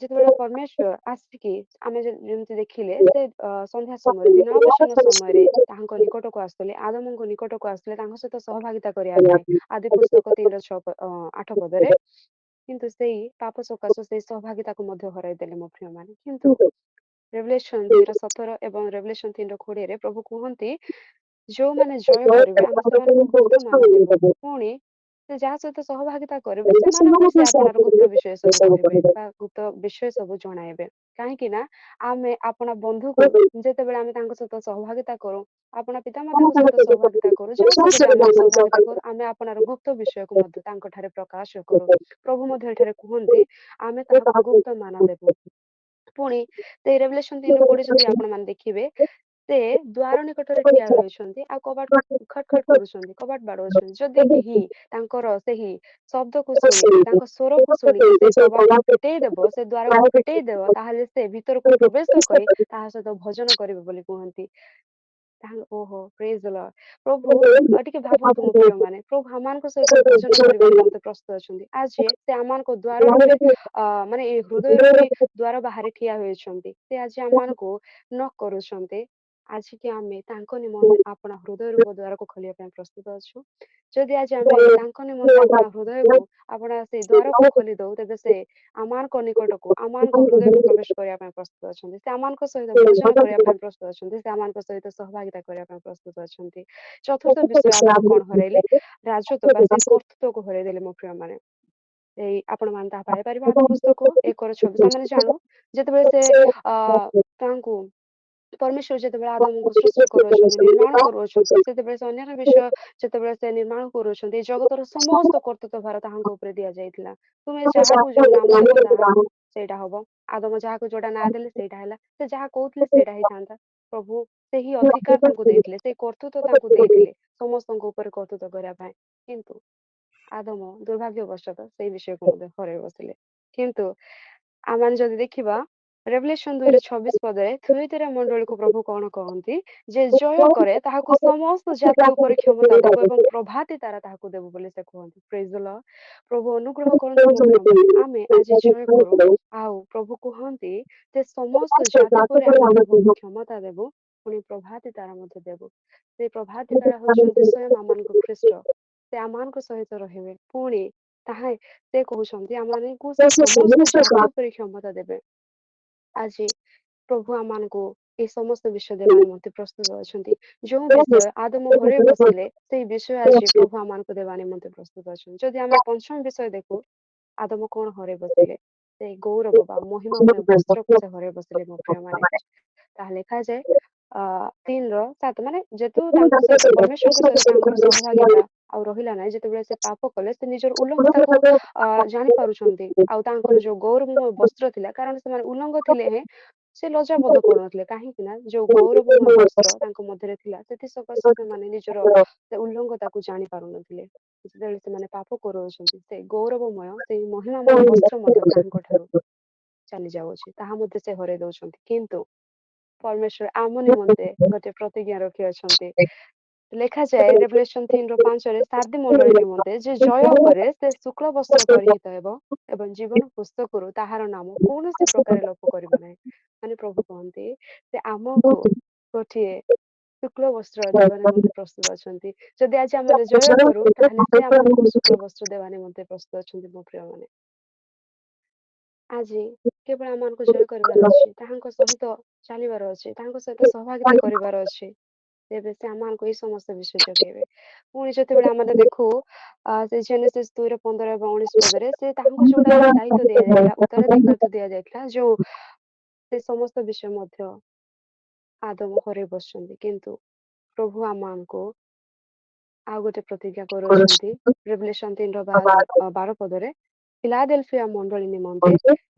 ଯେତେବେଳେ ପରମେଶ୍ୱର ଆସିକି ଆମେ ଯେମିତି ଦେଖିଲେ ସେ ସନ୍ଧ୍ୟା ସମୟରେ ଦିନାବସାନ ସମୟରେ ତାଙ୍କ ନିକଟକୁ ଆସୁଥିଲେ, ଆଦମଙ୍କ ନିକଟକୁ ଆସୁଥିଲେ ତାଙ୍କ ସହିତ ସହଭାଗିତା କରିବା ପାଇଁ, ଆଦି ପୁସ୍ତକ 3:8 ପଦରେ। କିନ୍ତୁ ସେଇ ପାପ ସକାଶୁ ସେଇ ସହଭାଗିତାକୁ ମଧ୍ୟ ହରାଇ ଦେଲେ ମୋ ପ୍ରିୟମାନେ। କିନ୍ତୁ ରେଭେଲେସନ୍ 2:17 ଏବଂ ରେଭେଲେସନ୍ 3:20ରେ ପ୍ରଭୁ କୁହନ୍ତି, ଯୋଉମାନେ ଜୟ କରିବେ ଆମେ ସେମାନଙ୍କୁ ଗୁପ୍ତ ମାନ ଦେବୁ। ପୁଣି ସେ ଯାହା ସହିତ ସହଭାଗିତା କରିବେ ସେମାନଙ୍କୁ ବି ସେ ଆପଣାର ଗୁପ୍ତ ବିଷୟ ସବୁ କହିବେ ବା ଗୁପ୍ତ ବିଷୟ ସବୁ ଜଣାଇବେ। କାହିଁକି ନା ଆମେ ଆପଣା ବନ୍ଧୁକୁ ଯେତେବେଳେ ଆମେ ତାଙ୍କ ସହିତ ସହଭାଗିତା କରୁ, ଆପଣା ପିତାମାତାଙ୍କ ସହିତ ସହଭାଗିତା କରୁ, ଯାହା ସହିତ ବି ଆମେ ସହଭାଗିତା କରୁ, ଆମେ ଆପଣାର ଗୁପ୍ତ ବିଷୟକୁ ମଧ୍ୟ ତାଙ୍କଠାରେ ପ୍ରକାଶ କରୁ। ପ୍ରଭୁ ମଧ୍ୟ ଏଠାରେ କୁହନ୍ତି ଆମେ ତାହାକୁ ଗୁପ୍ତ ମାନ ଦେବୁ। ପୁଣି ସେଇ ରେଭେଲେସନ୍ 3:20 ଯଦି ଆପଣମାନେ ଦେଖିବେ, ସେ ଦ୍ୱାର ନିକଟରେ ଠିଆ ହୋଇଛନ୍ତି ଆଉ କବାଟ ଖଟ୍ ଖଟ୍ କରୁଛନ୍ତି, କବାଟ ବାଡ଼ଉଛନ୍ତି। ଯଦି କେହି ତାଙ୍କର ସେହି ଶବ୍ଦକୁ ଶୁଣିକି, ତାଙ୍କ ସ୍ୱରକୁ ଶୁଣିକି ସେ କବାଟକୁ ଫିଟେଇ ଦେବ, ସେ ଦ୍ୱାରକୁ ଫିଟେଇ ଦେବ, ତାହେଲେ ସେ ଭିତରକୁ ପ୍ରବେଶ କରି ତାହା ସହିତ ଭୋଜନ କରିବେ ବୋଲି କୁହନ୍ତି। ଓହୋ ପ୍ରେଜ୍ ଦ ଲର୍ଡ। ପ୍ରଭୁ ଟିକେ ଭାବନ୍ତୁ ମୋ ପ୍ରିୟମାନେ, ପ୍ରଭୁ ଆମମାନଙ୍କ ସହିତ ଭୋଜନ କରିବା ନିମନ୍ତେ ପ୍ରସ୍ତୁତ ଅଛନ୍ତି। ଆଜି ସେ ଆମମାନଙ୍କ ଦ୍ୱାର ରୂପେ ମାନେ ଏ ହୃଦୟ ରୂପୀ ଦ୍ୱାର ବାହାରେ ଠିଆ ହୋଇଛନ୍ତି। ସେ ଆଜି ଆମମାନଙ୍କୁ ନକ୍ କରୁଛନ୍ତି। ଆଜିକି ଆମେ ତାଙ୍କ ନିମନ୍ତେ ଆପଣା ହୃଦୟ ରୂପ ଦ୍ୱାରକୁ ଖୋଲିବା ପାଇଁ ପ୍ରସ୍ତୁତ ଅଛୁ। ଯଦି ଆଜି ଆମେ ତାଙ୍କ ନିମନ୍ତେ ଆପଣା ହୃଦୟକୁ, ଆପଣା ସେଇ ଦ୍ୱାରକୁ ଖୋଲି ଦଉ, ତେବେ ସେ ଆମମାନଙ୍କ ନିକଟକୁ, ଆମମାନଙ୍କ ହୃଦୟକୁ ପ୍ରବେଶ କରିବା ପାଇଁ ପ୍ରସ୍ତୁତ ଅଛନ୍ତି। ସେ ଆମମାନଙ୍କ ସହିତ ଭୋଜନ କରିବା ପାଇଁ ପ୍ରସ୍ତୁତ ଅଛନ୍ତି। ସେ ଆମମାନଙ୍କ ସହିତ ସହଭାଗିତା କରିବା ପାଇଁ ପ୍ରସ୍ତୁତ ଅଛନ୍ତି। ଚତୁର୍ଥ ବିଷୟ ଆଦମ କଣ ହରାଇଲେ? ରାଜତ୍ୱ ବା ସେଇ କର୍ତ୍ତୃତ୍ୱକୁ ହରାଇ ଦେଲେ ମୋ ପ୍ରିୟମାନେ। ଏଇ ଆପଣମାନେ ତାହା ପାଇପାରିବେ ଆଦି ପୁସ୍ତକ 1:26। ଆମେ ଜାଣୁ ଯେତେବେଳେ ସେ ତାଙ୍କୁ ପରମେଶ୍ୱର ଯେତେବେଳେ ଆଦମଙ୍କୁ ସୃଷ୍ଟି କରୁଅଛନ୍ତି, ନିର୍ମାଣ କରୁଅଛନ୍ତି, ସେତେବେଳେ ସେ ଅନ୍ୟାନ୍ୟ ବିଷୟ ଯେତେବେଳେ ସେ ନିର୍ମାଣ କରୁଅଛନ୍ତି, ଜଗତର ସମସ୍ତ କର୍ତ୍ତୃତ୍ୱ ଭାର ତାହାଙ୍କ ଉପରେ ଦିଆଯାଇଥିଲା। ତୁମେ ଯାହାକୁ ଯୋଉ ନାମ ଦେବ ତାହା ସେଇଟା ହବ। ଆଦମ ଯାହାକୁ ଯୋଉଟା ନାଁ ଦେଲେ ସେଇଟା ହେଲା। ସେ ଯାହା କହୁଥିଲେ ସେଇଟା ହେଇଥାନ୍ତା। ପ୍ରଭୁ ସେହି ଅଧିକାର ତାଙ୍କୁ ଦେଇଥିଲେ, ସେଇ କର୍ତ୍ତୃତ୍ୱ ତାଙ୍କୁ ଦେଇଥିଲେ ସମସ୍ତଙ୍କ ଉପରେ କର୍ତ୍ତୃତ୍ୱ କରିବା ପାଇଁ। କିନ୍ତୁ ଆଦମ ଦୁର୍ଭାଗ୍ୟବଶତଃ ସେଇ ବିଷୟକୁ ମଧ୍ୟ ହରାଇ ବସିଲେ। କିନ୍ତୁ ଆମେ ଯଦି ଦେଖିବା ରେଭେଲେସନ୍ 2:26 ପଦରେ ଥୁଇତେରା ମଣ୍ଡଳୀକୁ ପ୍ରଭୁ କଣ କହନ୍ତି, ଯେ ଜୟ କରେ ତାହାକୁ ସମସ୍ତ ଜାତି ଉପରେ କ୍ଷମତା ଦେବୁ ଏବଂ ପ୍ରଭାତି ତାରା ତାହାକୁ ଦେବୁ ବୋଲି ସେ କୁହନ୍ତି। ପ୍ରେଜ୍ ଦ ଲର୍ଡ। ପ୍ରଭୁ ଅନୁଗ୍ରହ କରନ୍ତୁ ମୋ ପ୍ରିୟମାନେ, ଆମେ ଆଜି ଜୟ କରୁ ଆଉ ପ୍ରଭୁ କୁହନ୍ତି ଯେ ସମସ୍ତ ଜାତି ଉପରେ ଆମେ ପ୍ରଭୁକୁ କ୍ଷମତା ଦେବୁ, ପୁଣି ପ୍ରଭାତି ତାରା ମଧ୍ୟ ଦେବୁ। ସେ ପ୍ରଭାତି ତାରା ହେଉଛନ୍ତି ସ୍ୱୟଂ ଆମମାନଙ୍କ ଖ୍ରୀଷ୍ଟ। ସେ ଆମମାନଙ୍କ ସହିତ ରହିବେ। ପୁଣି ତାହା ସେ କହୁଛନ୍ତି ଆମମାନଙ୍କୁ ସେ ସମସ୍ତ ଜାତି ଉପରେ କ୍ଷମତା ଦେବେ। ଆଜି ପ୍ରଭୁ ଆମମାନଙ୍କୁ ଏ ସମସ୍ତ ବିଷୟ ଦେବା ନିମନ୍ତେ ପ୍ରସ୍ତୁତ ଅଛନ୍ତି। ଯେଉଁ ବିଷୟ ଆଦମ ହରାଇ ବସିଲେ, ସେଇ ବିଷୟ ଆଜି ପ୍ରଭୁ ଆମମାନଙ୍କୁ ଦେବା ନିମନ୍ତେ ପ୍ରସ୍ତୁତ ଅଛନ୍ତି। ଯଦି ଆମେ ପଞ୍ଚମ ବିଷୟ ଦେଖୁ, ଆଦମ କଣ ହରାଇ ବସିଲେ? ସେଇ ଗୌରବ ବା ମହିମାମୟ ବସ୍ତ୍ରକୁ ସେ ହରାଇ ବସିଲେ ମୋ ପ୍ରିୟମାନେ। ତାହା ଲେଖାଯାଏ 3:7, ମାନେ ଯେହେତୁ ତାଙ୍କ ସହିତ ପରମେଶ୍ୱରଙ୍କ ସହିତ ତାଙ୍କର ସହଭାଗିତା ଆଉ ରହିଲା ନାହିଁ, ଯେତେବେଳେ ସେ ପାପ କଲେ, ସେ ନିଜର ଉଲଙ୍ଗତାକୁ ଜାଣିପାରୁଛନ୍ତି। ଆଉ ତାଙ୍କର ଯୋଉ ଗୌରବମୟ ବସ୍ତ୍ର ଥିଲା, କାରଣ ସେମାନେ ଉଲଙ୍ଗ ଥିଲେ ହେଁ ସେ ଲଜ୍ଜାବୋଧ କରୁନଥିଲେ। କାହିଁକି ନା ଯୋଉ ଗୌରବମୟ ବସ୍ତ୍ର ତାଙ୍କ ମଧ୍ୟରେ ଥିଲା, ସେଥିସକାଶେ ସେମାନେ ନିଜର ସେ ଉଲ୍ଲଙ୍ଗତାକୁ ଜାଣି ପାରୁନଥିଲେ। ଯେତେବେଳେ ସେମାନେ ପାପ କରୁଅଛନ୍ତି, ସେ ଗୌରବମୟ, ସେଇ ମହିମାମୟ ବସ୍ତ୍ର ମଧ୍ୟ ତାଙ୍କ ଠାରୁ ଚାଲି ଯାଉଅଛି, ତାହା ମଧ୍ୟ ସେ ହରାଇ ଦଉଛନ୍ତି। କିନ୍ତୁ ପରମେଶ୍ୱର ଆମ ନିମନ୍ତେ ଗୋଟେ ପ୍ରତିଜ୍ଞା ରଖିଅଛନ୍ତି। ଲେଖାଯାଏ ରେଭେଲେସନ 3:5 ସାର୍ଦି ମଣ୍ଡଳୀ ନିମନ୍ତେ ଯେ ଜୟ କରେ ସେ ଶୁକ୍ଳ ବସ୍ତ୍ର ପରିହିତ ହେବ ଏବଂ ଜୀବନ ପୁସ୍ତକରୁ ତାହାର ନାମ କୌଣସି ପ୍ରକାର ଲୋପ କରିବ ନାହିଁ। ମାନେ ପ୍ରଭୁ କହନ୍ତି ସେ ଆମକୁ ଗୋଟିଏ ଶୁକ୍ଳ ବସ୍ତ୍ର ଦେବା ନିମନ୍ତେ ପ୍ରସ୍ତୁତ ଅଛନ୍ତି। ଯଦି ଆଜି ଆମେ ଜୟ କରୁ ତାହେଲେ ସେ ଆମକୁ ଶୁକ୍ଳ ବସ୍ତ୍ର ଦେବା ନିମନ୍ତେ ପ୍ରସ୍ତୁତ ଅଛନ୍ତି। ମୋ ପ୍ରିୟ ମାନେ ଆଜି କେବଳ ଆମମାନଙ୍କୁ ଜୟ କରିବାର ଅଛି, ତାହାଙ୍କ ସହିତ ଚାଲିବାର ଅଛି, ତାଙ୍କ ସହିତ ସହଭାଗିତା କରିବାର ଅଛି। ତେବେ ସେ ଆମମାନଙ୍କୁ ଏଇ ସମସ୍ତ ବିଷୟ ଯୋଗେଇବେ। ପୁଣି ଯେତେବେଳେ ଆମେ ଦେଖୁ ସେ ଜେନେସିସ୍ 2:15-19 ସେ ତାହାଙ୍କୁ ଯୋଉଟା ଦାୟିତ୍ୱ ଦିଆଯାଇଥିଲା, ଉତ୍ତରାଧିକାର ଦିଆଯାଇଥିଲା, ଯୋଉ ସେ ସମସ୍ତ ବିଷୟ ମଧ୍ୟ ଆଦମ ହରେଇ ବସିଛନ୍ତି। କିନ୍ତୁ ପ୍ରଭୁ ଆମମାନଙ୍କୁ ଆଉ ଗୋଟେ ପ୍ରତିଜ୍ଞା କରୁଅଛନ୍ତି ରେଭେଲେସନ 3:12 ଫିଲାଡେଲଫିଆ ମଣ୍ଡଳୀ ନିମନ୍ତେ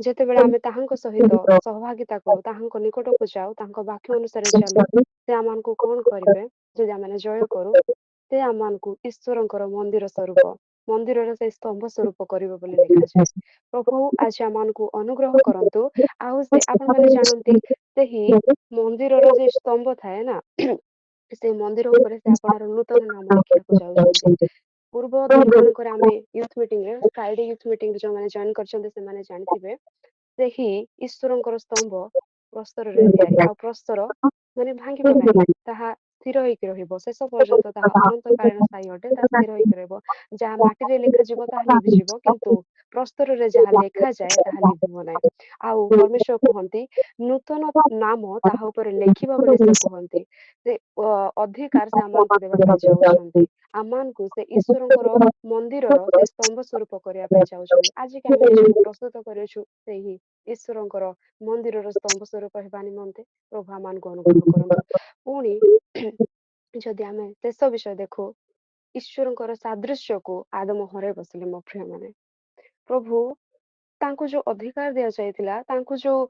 ଯେତେବେଳେ ଆମେ ତାହାଙ୍କ ସହିତ ସହଭାଗିତା କରୁ, ତାହାଙ୍କ ନିକଟକୁ ଯାଉ, ତାଙ୍କ ବାକ୍ୟ ଅନୁସାରେ ଚାଲୁ, ସେ ଆମମାନଙ୍କୁ କଣ କରିବେ? ଯଦି ଆମେ ଜୟ କରୁ ସେ ଆମମାନଙ୍କୁ ଈଶ୍ୱରଙ୍କର ମନ୍ଦିର ସ୍ୱରୂପ, ମନ୍ଦିରର ସେଇ ସ୍ତମ୍ଭ ସ୍ୱରୂପ କରିବ ବୋଲି ଲେଖାଯାଏ। ପ୍ରଭୁ ଆଜି ଆମମାନଙ୍କୁ ଅନୁଗ୍ରହ କରନ୍ତୁ। ଆଉ ସେ ଆପଣମାନେ ଜାଣନ୍ତି ସେହି ମନ୍ଦିରର ଯେ ସ୍ତମ୍ଭ ଥାଏ ନା ସେ ମନ୍ଦିର ଉପରେ ସେ ଆପଣଙ୍କର ନୂତନ ନାମ ଲେଖିବାକୁ ଯାଉଛନ୍ତି। ପୂର୍ବ ଦିନମାନଙ୍କରେ ଆମେ ୟୁଥ ମିଟିଂରେ ଫ୍ରାଇଡେ ୟୁଥ ମିଟିଂରେ ଯୋଉମାନେ ଜଏନ୍ କରିଛନ୍ତି ସେମାନେ ଜାଣିଥିବେ ସେହି ଈଶ୍ୱରଙ୍କର ସ୍ତମ୍ଭ ପ୍ରସ୍ତରରେ ତିଆରି, ଆଉ ପ୍ରସ୍ତର ମାନେ ଭାଙ୍ଗିବ ନାହିଁ, ତାହା ସ୍ଥିର ହେଇକି ରହିବ ଶେଷ ପର୍ଯ୍ୟନ୍ତ, ତାହା ଅନନ୍ତକାଳୀନ ସ୍ଥାୟୀ ଅଟେ, ତାହା ସ୍ଥିର ହେଇକି ରହିବ। ଯାହା ମାଟିରେ ଲେଖାଯିବ ତାହା ଲିଭିଯିବ, କିନ୍ତୁ ପ୍ରସ୍ତରରେ ଯାହା ଲେଖାଯାଏ ତାହା ଲିଭିବ ନାହିଁ। ଆଉ ପରମେଶ୍ୱର କୁହନ୍ତି ନୂତନ ନାମ ତାହା ଉପରେ ଲେଖିବ ବୋଲି ସେ କୁହନ୍ତି। ସେ ଅଧିକାର ସେ ଆମମାନଙ୍କୁ ଦେବା ପାଇଁ ଯାଉଛନ୍ତି। ଆମମାନଙ୍କୁ ସେ ଈଶ୍ୱରଙ୍କର ମନ୍ଦିରର ସେ ସ୍ତମ୍ଭ ସ୍ୱରୂପ କରିବା ପାଇଁ ଯାଉଛନ୍ତି। ଆଜିକି ଆମେ ନିଜକୁ ପ୍ରସ୍ତୁତ କରିଛୁ ସେହି ଈଶ୍ୱରଙ୍କର ମନ୍ଦିରର ସ୍ତମ୍ଭ ସ୍ୱରୂପ ହେବା ନିମନ୍ତେ। ପ୍ରଭୁ ଆମମାନଙ୍କୁ ଅନୁଗ୍ରହ କରନ୍ତୁ। ପୁଣି ଯଦି ଆମେ ଶେଷ ବିଷୟ ଦେଖୁ, ଈଶ୍ୱରଙ୍କର ସାଦୃଶ୍ୟକୁ ଆଦମ ହରାଇ ବସିଲେ। ମୋ ପ୍ରିୟ ମାନେ ପ୍ରଭୁ ତାଙ୍କୁ ଯୋଉ ଅଧିକାର ଦିଆଯାଇଥିଲା, ତାଙ୍କୁ ଯୋଉ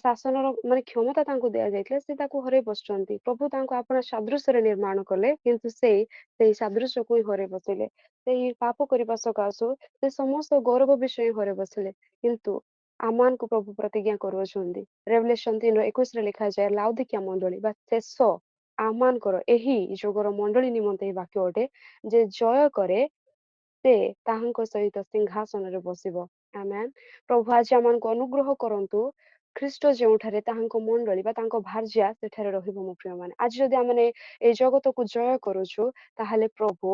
ଶାସନର ମାନେ କ୍ଷମତା ତାଙ୍କୁ ଦିଆଯାଇଥିଲା, ସେ ତାକୁ ହରାଇ ବସୁଛନ୍ତି। ପ୍ରଭୁ ତାଙ୍କୁ ଆପଣ ସାଦୃଶ୍ୟରେ ନିର୍ମାଣ କଲେ, କିନ୍ତୁ ସେଇ ସାଦୃଶ୍ୟକୁ ହିଁ ହରାଇ ବସିଲେ। ସେଇ ପାପ କରିବା ସକାଶୁ ସେ ସମସ୍ତ ଗୌରବ ବିଷୟ ହିଁ ହରାଇ ବସିଲେ। କିନ୍ତୁ ଆମମାନଙ୍କୁ ପ୍ରଭୁ ପ୍ରତିଜ୍ଞା କରୁଅଛନ୍ତି ରେଭେଲେସନ 3:21 ଲେଖାଯାଏ ଲାଉଦିକିଆ ମଣ୍ଡଳୀ ବା ଶେଷ ଆମମାନଙ୍କର ଏହି ଯୁଗର ମଣ୍ଡଳୀ ନିମନ୍ତେ ଏହି ବାକ୍ୟ ଅଟେ ଯେ ଜୟ କରେ ସେ ତାହାଙ୍କ ସହିତ ସିଂହାସନରେ ବସିବ। ଆମେନ୍। ପ୍ରଭୁ ଆଜି ଆମମାନଙ୍କୁ ଅନୁଗ୍ରହ କରନ୍ତୁ। ଖ୍ରୀଷ୍ଟ ଯେଉଁଠାରେ ତାହାଙ୍କ ମଣ୍ଡଳୀ ବା ତାଙ୍କ ଭାର୍ଯ୍ୟା ସେଠାରେ ରହିବ। ମୋ ପ୍ରିୟ ମାନେ ଆଜି ଯଦି ଆମେ এই ଜଗତକୁ ଜୟ କରୁଛୁ ତାହେଲେ ପ୍ରଭୁ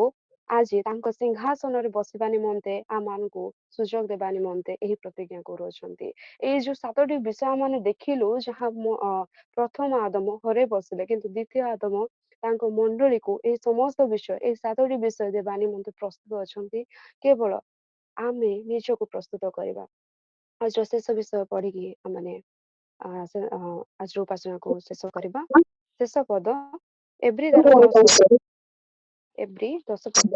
ଆଜି ତାଙ୍କ ସିଂହାସନରେ ବସିବା ନିମନ୍ତେ ଆମମାନଙ୍କୁ ସୁଯୋଗ ଦେବା ନିମନ୍ତେ ଏହି ପ୍ରତିଜ୍ଞା କରୁଅଛନ୍ତି। ଏଇ ଯୋଉ 7ଟି ବିଷୟ ମାନେ ଦେଖିଲୁ, ଯାହା ପ୍ରଥମ ଆଦମ ହରାଇ ବସିଲେ, କିନ୍ତୁ ଦ୍ୱିତୀୟ ଆଦମ ତାଙ୍କ ମଣ୍ଡଳୀକୁ ଏହି ସମସ୍ତ ବିଷୟ, ଏହି 7ଟି ବିଷୟ ଦେବା ନିମନ୍ତେ ପ୍ରସ୍ତୁତ ଅଛନ୍ତି। କେବଳ ଆମେ ନିଜକୁ ପ୍ରସ୍ତୁତ କରିବା। ଆଜିର ଶେଷ ବିଷୟ ପଢିକି ଆମେ ଆଜିର ଉପାସନାକୁ ଶେଷ କରିବା। ଶେଷ ପଦ ଏବ୍ରି 10 ଏବ୍ରି 10 ପଦ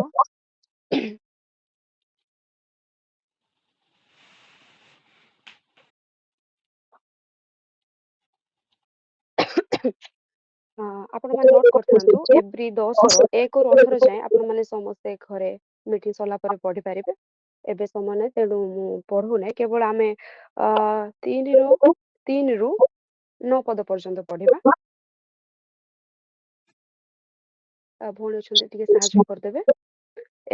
ଆପଣମାନେ ନୋଟ୍ କରିଥାନ୍ତୁ। ଏବ୍ରି 10:1-18 ଯାଏଁ ଆପଣମାନେ ସମସ୍ତେ ଘରେ ମିଟିଂ ସରିଲା ପରେ ପଢିପାରିବେ। ଏବେ ସମୟ ନାହିଁ, ତେଣୁ ମୁଁ ପଢୁନାହିଁ। କେବଳ ଆମେ 3ରୁ 9 ପଦ ପର୍ଯ୍ୟନ୍ତ ପଢିବା। ଭଉଣୀ ଅଛନ୍ତି ଟିକେ ସାହାଯ୍ୟ କରିଦେବେ।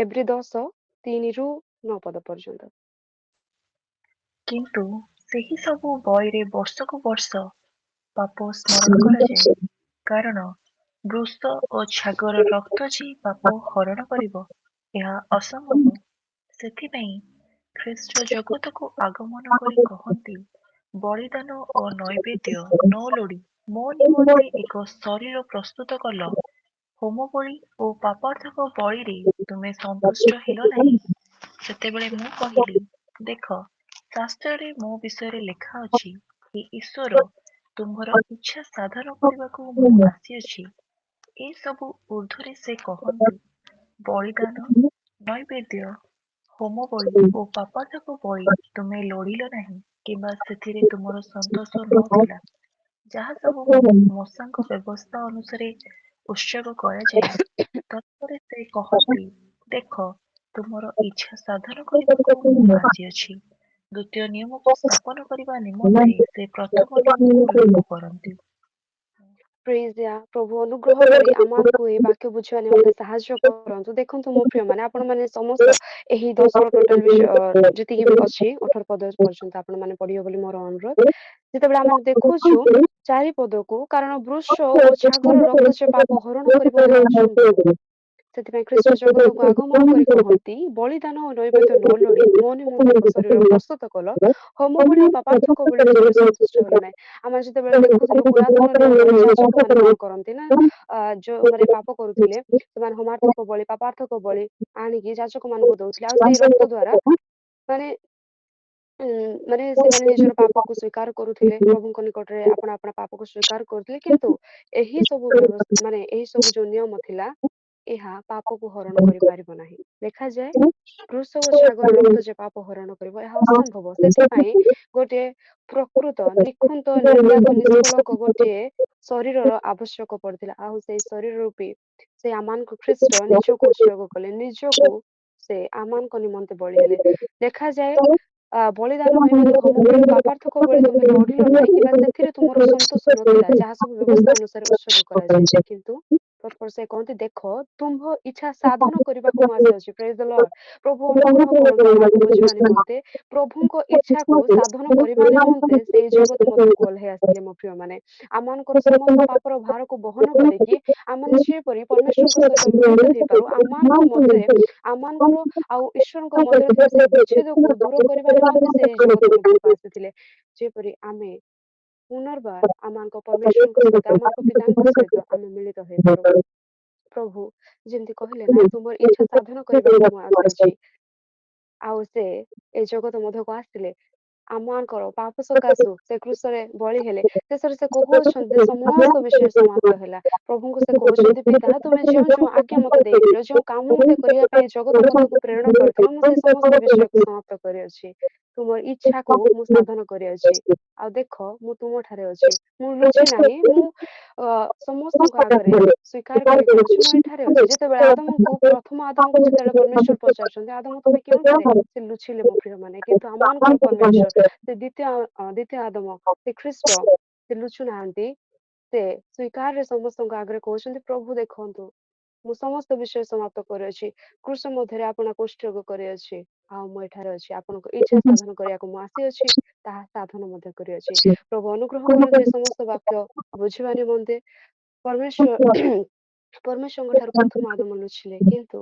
ଏବ୍ରି 10:3-9 ପଦ ପର୍ଯ୍ୟନ୍ତ। କିନ୍ତୁ ସେହି ସବୁ ବହିରେ ବର୍ଷକୁ ବର୍ଷ ପାପ ସ୍ମରଣ କରାଯାଏ, କାରଣ ବୃଷ ଓ ଛାଗର ରକ୍ତ ଯେ ପାପ ହରଣ କରିବ, ଏହା ଅସମ୍ଭବ। ସେଥିପାଇଁ ଖ୍ରୀଷ୍ଟ ଜଗତକୁ ଆଗମନ କରି କହନ୍ତି, ବଳିଦାନ ଓ ନୈବେଦ୍ୟ ନ ଲୋଡ଼ି ମୋ ନିମନ୍ତେ ଏକ ଶରୀର ପ୍ରସ୍ତୁତ କଲ। ହୋମ ବଳି ଓ ପାପାର୍ଥକ ବଳିରେ ତୁମେ ସନ୍ତୁଷ୍ଟ ହେଲ ନାହିଁ। ସେତେବେଳେ ମୁଁ କହିଲି, ଦେଖ, ଶାସ୍ତ୍ରରେ ମୋ ବିଷୟରେ ଲେଖା ଅଛି କି ଈଶ୍ୱର ତୁମ୍ଭର ଇଚ୍ଛା ସାଧନ କରିବାକୁ ମୁଁ ଆସିଅଛି। ଏସବୁ ଊର୍ଦ୍ଧ୍ୱରେ ସେ କହନ୍ତି, ବଳିଦାନ, ନୈବେଦ୍ୟ, ହୋମ ବଳି ଓ ପାପାର୍ଥକ ବଳି ତୁମେ ଲୋଡ଼ିଲ ନାହିଁ, କିମ୍ବା ସେଥିରେ ତୁମର ସନ୍ତୋଷ ନଥିଲା, ଯାହା ସବୁ ମୂଷାଙ୍କ ବ୍ୟବସ୍ଥା ଅନୁସାରେ ଉତ୍ସର୍ଗ କରାଯାଏ। ତତ୍ପରେ ସେ କହନ୍ତି, ଦେଖ, ତୁମର ଇଚ୍ଛା ସାଧନ କରିବାକୁ ମୁଁ ଆସିଅଛି। ଦ୍ୱିତୀୟ ନିୟମକୁ ସ୍ଥାପନ କରିବା ନିମନ୍ତେ ସେ ପ୍ରଥମ ନିୟମକୁ ଲୋପ କରନ୍ତି। ପ୍ରେଜ୍ ୟା ପ୍ରଭୁ ଅନୁଗ୍ରହ କରି ଆମକୁ ଏଇ ବାକ୍ୟ ବୁଝିବା ନିମନ୍ତେ ସାହାଯ୍ୟ କରନ୍ତୁ। ଦେଖନ୍ତୁ ମୋ ପ୍ରିୟମାନେ, ଆପଣମାନେ ସମସ୍ତ ଏହି 10ର ଟୋଟାଲ ବିଷୟ ଯେତିକି ବି ଅଛି 18 ପଦ ପର୍ଯ୍ୟନ୍ତ ଆପଣମାନେ ପଢିବେ ବୋଲି ମୋର ଅନୁରୋଧ। ଯେତେବେଳେ ଆମେ ଦେଖୁଛୁ 4 ପଦକୁ, କାରଣ ବୃଷ ଓ ଛାଗର ରକ୍ତ ଯେ ପାପ ହରଣ କରିବ ଏହା ଅସମ୍ଭବ। ସେଥିପାଇଁ ଖ୍ରୀଷ୍ଟ ଜଗତକୁ ଆଗମନ କରି କହନ୍ତି, ବଳିଦାନ ଓ ନୈବେଦ୍ୟ ନ ଲୋଡ଼ି ମୋ ନିମନ୍ତେ ଏକ ଶରୀର ପ୍ରସ୍ତୁତ କଲ, ହୋମ ବଳି ଓ ପାପାର୍ଥକ ବଳିରେ ତୁମେ ସନ୍ତୁଷ୍ଟ ହେଲ ନାହିଁ। ଆମେ ଯେତେବେଳେ ଦେଖୁଥିଲୁ ପୁରାତନ ନିୟମରେ ଯାଜକ ମାନେ କଣ କରନ୍ତି ନା, ଯୋଉମାନେ ପାପ କରୁଥିଲେ ସେମାନେ ହୋମାର୍ଥକ ବଳି, ପାପାର୍ଥକ ବଳି ଆଣିକି ଯାଜକ ମାନଙ୍କୁ ଦଉଥିଲେ। ଆଉ ସେଇ ରକ୍ତ ଦ୍ଵାରା ମାନେ ମାନେ ସେମାନେ ନିଜର ପାପକୁ ସ୍ୱୀକାର କରୁଥିଲେ, ପ୍ରଭୁଙ୍କ ନିକଟରେ ଆପଣ ଆପଣ ପାପକୁ ସ୍ୱୀକାର କରୁଥିଲେ। କିନ୍ତୁ ଏହି ସବୁ ମାନେ ଏହି ସବୁ ଯୋଉ ନିୟମ ଥିଲା, ଏହା ପାପକୁ ହରଣ କରିପାରିବ ନାହିଁ। ଲେଖାଯାଏ କୃଷ ଓ ଛାଗର ରକ୍ତ ଯେ ପାପ ହରଣ କରିବ ଏହା ଅସମ୍ଭବ। ସେଥିପାଇଁ ଗୋଟିଏ ପ୍ରକୃତ ନିଖୁନ୍ତ ନିର୍ଯାକ ନିଷ୍କଳଙ୍କ ଗୋଟିଏ ଶରୀରର ଆବଶ୍ୟକ ପଡିଥିଲା। ଆଉ ସେଇ ଶରୀର ରୂପୀ ସେ ଆମମାନଙ୍କୁ ଖ୍ରୀଷ୍ଟ ନିଜକୁ ଉତ୍ସର୍ଗ କଲେ, ନିଜକୁ ସେ ଆମମାନଙ୍କ ନିମନ୍ତେ ବଳି ହେଲେ। ଲେଖାଯାଏ ବଳିଦାନ ନୈବେଦ୍ୟ ହୋମ ବଳି ଓ ପାପାର୍ଥକ ବଳି ତୁମେ ଲୋଢିଲ ନାହିଁ, କିମ୍ବା ସେଥିରେ ତୁମର ସନ୍ତୋଷ ନଥିଲା, ଯାହା ସବୁ ବ୍ୟବସ୍ଥା ଅନୁସାରେ ଉତ୍ସର୍ଗ କରାଯାଇଛି। କିନ୍ତୁ ସେ କହନ୍ତି, ଦେଖ ତୁମ୍ଭ ଇଚ୍ଛା ସାଧନ କରିବାକୁ ମୁଁ ଆସିଅଛି। ପ୍ରେଜ୍ ଦ ଲର୍ଡ। ପ୍ରଭୁ ଅନୁଗ୍ରହ କରନ୍ତୁ ଆମକୁ ବୁଝିବା ନିମନ୍ତେ। ପ୍ରଭୁଙ୍କ ଇଚ୍ଛାକୁ ସାଧନ କରିବା ନିମନ୍ତେ ସେଇ ଜଗତ ମଧ୍ୟକୁ ଓହ୍ଲାଇ ଆସିଥିଲେ ମୋ ପ୍ରିୟମାନେ। ଆମମାନଙ୍କର ସମସ୍ତ ପାପର ଭାରକୁ ବହନ କରିକି ଆମମାନେ ଯେପରି ପରମେଶ୍ୱରଙ୍କ ସହିତ ମିଳିତ ହେଇପାରୁ, ଆମମାନଙ୍କ ମଧ୍ୟରେ ଆମମାନଙ୍କର ଆଉ ଈଶ୍ୱରଙ୍କ ମଧ୍ୟରେ ଥିବା ସେଇ ବିଚ୍ଛେଦକୁ ଦୂର କରିବା ନିମନ୍ତେ ସେ ଏଇ ଜଗତ ମଧ୍ୟକୁ ଆସିଥିଲେ। ଯେପରି ଆମେ ପୁନର୍ବାର ଆମମାନଙ୍କ ପରମେଶ୍ୱରଙ୍କ ସହିତ, ଆମମାନଙ୍କ ପିତାଙ୍କ ସହିତ ଆମେ ମିଳିତ ହେଇପାରୁ। ପ୍ରଭୁ ଯେମିତି କହିଲେ ନା, ତୁମର ଇଚ୍ଛା ସାଧନ କରିବାକୁ ମୁଁ ଆସିଅଛି। ଆଉ ସେ ଏ ଜଗତ ମଧ୍ୟକୁ ଆସିଲେ, ଆମମାନଙ୍କର ପାପ ସକାଶୁ ସେ କ୍ରୁଶରେ ବଳି ହେଲେ। ଶେଷରେ ସେ କହୁଅଛନ୍ତି ସମସ୍ତ ବିଷୟ ସମାପ୍ତ ହେଲା। ପ୍ରଭୁଙ୍କୁ ସେ କହୁଛନ୍ତି, ପିତା ତୁମେ ଯେଉଁ ଯେଉଁ ଆଜ୍ଞା ମତେ ଦେଇଥିଲ, ଯେଉଁ କାମ ମତେ କରିବା ପାଇଁ ଜଗତ ମଧ୍ୟକୁ ପ୍ରେରଣ କରିଥିଲ, ମୁଁ ସେ ସମସ୍ତ ବିଷୟକୁ ସମାପ୍ତ କରିଅଛି। ତୁମର ଇଚ୍ଛାକୁ ମୁଁ ସାଧନ କରିଅଛି। ଆଉ ଦେଖ ମୁଁ ତୁମ ଠାରେ ଅଛି, ମୁଁ ଲୁଚି ନାହିଁ, ମୁଁ ସମସ୍ତଙ୍କ ଆଗରେ ସ୍ୱୀକାର କରି କହୁଛି ମୁଁ ଏଠାରେ ଅଛି। ଯେତେବେଳେ ଆଦମକୁ, ପ୍ରଥମ ଆଦମକୁ ଯେତେବେଳେ ପରମେଶ୍ୱର ପଚାରୁଛନ୍ତି, ଆଦମ ତୁମେ କେଉଁଠାରେ, ସେ ଲୁଚିଲେ ମୋ ପ୍ରିୟମାନେ। କିନ୍ତୁ ଆମମାନଙ୍କର ପରମେଶ୍ୱର, ସେ ଦ୍ୱିତୀୟ ଆଦମ, ସେ ଖ୍ରୀଷ୍ଟ, ସେ ଲୁଚୁ ନାହାନ୍ତି। ସେ ସ୍ୱୀକାରରେ ସମସ୍ତଙ୍କ ଆଗରେ କହୁଛନ୍ତି, ପ୍ରଭୁ ଦେଖନ୍ତୁ ମୁଁ ସମସ୍ତ ବିଷୟ ସମାପ୍ତ କରିଅଛି, କୃଷ ମଧ୍ୟରେ ଆପଣଙ୍କୁ ଉତ୍ସର୍ଗ କରିଅଛି। ଆଉ ମୁଁ ଏଠାରେ ଅଛି, ଆପଣଙ୍କ ଇଚ୍ଛା ସାଧନ କରିବାକୁ ମୁଁ ଆସିଅଛି, ତାହା ସାଧନ ମଧ୍ୟ କରିଅଛି। ପ୍ରଭୁ ଅନୁଗ୍ରହ କରନ୍ତୁ ଏ ସମସ୍ତ ବାକ୍ୟ ବୁଝିବା ନିମନ୍ତେ। ପରମେଶ୍ୱରଙ୍କ ଠାରୁ ପ୍ରଥମ ଆଦମ ଲୁଚିଲେ, କିନ୍ତୁ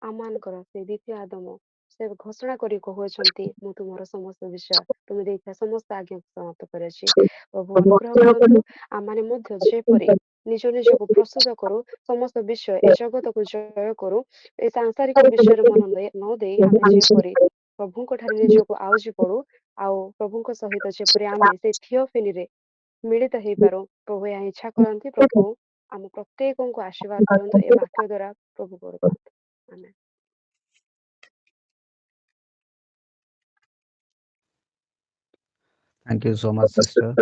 ଆମମାନଙ୍କର ସେ ଦ୍ୱିତୀୟ ଆଦମ ସେ ଘୋଷଣା କରି କହୁଅଛନ୍ତି, ମୁଁ ତୁମର ସମସ୍ତ ବିଷୟ, ତୁମେ ଦେଇଥିବା ସମସ୍ତ ଆଜ୍ଞାକୁ ସମାପ୍ତ କରିଅଛି। ପ୍ରଭୁ ଅନୁଗ୍ରହ କରନ୍ତୁ ଆମମାନେ ମଧ୍ୟ ଯେପରି ନିଜ ନିଜକୁ ପ୍ରସ୍ତୁତ କରୁ, ସମସ୍ତ ବିଷୟ ଏ ଜଗତକୁ ଜୟ କରୁ, ଏ ସାଂସାରିକ ବିଷୟରେ ମନ ନ ଦେଇ ଆମେ ଯେପରି ପ୍ରଭୁଙ୍କ ଠାରେ ନିଜକୁ ଆଉଜି ପଡୁ, ଆଉ ପ୍ରଭୁଙ୍କ ସହିତ ଯେପରି ଆମେ ସେ ଥିଓଫେନିରେ ମିଳିତ ହେଇପାରୁ, ପ୍ରଭୁ ଏହା ଇଚ୍ଛା କରନ୍ତି। ପ୍ରଭୁ ଆମ ପ୍ରତ୍ୟେକଙ୍କୁ ଆଶୀର୍ବାଦ ଦିଅନ୍ତୁ ଏ ବାକ୍ୟ ଦ୍ଵାରା, ପ୍ରଭୁ କରୁଥାନ୍ତୁ। ଆମେନ୍। Thank you so much, sister.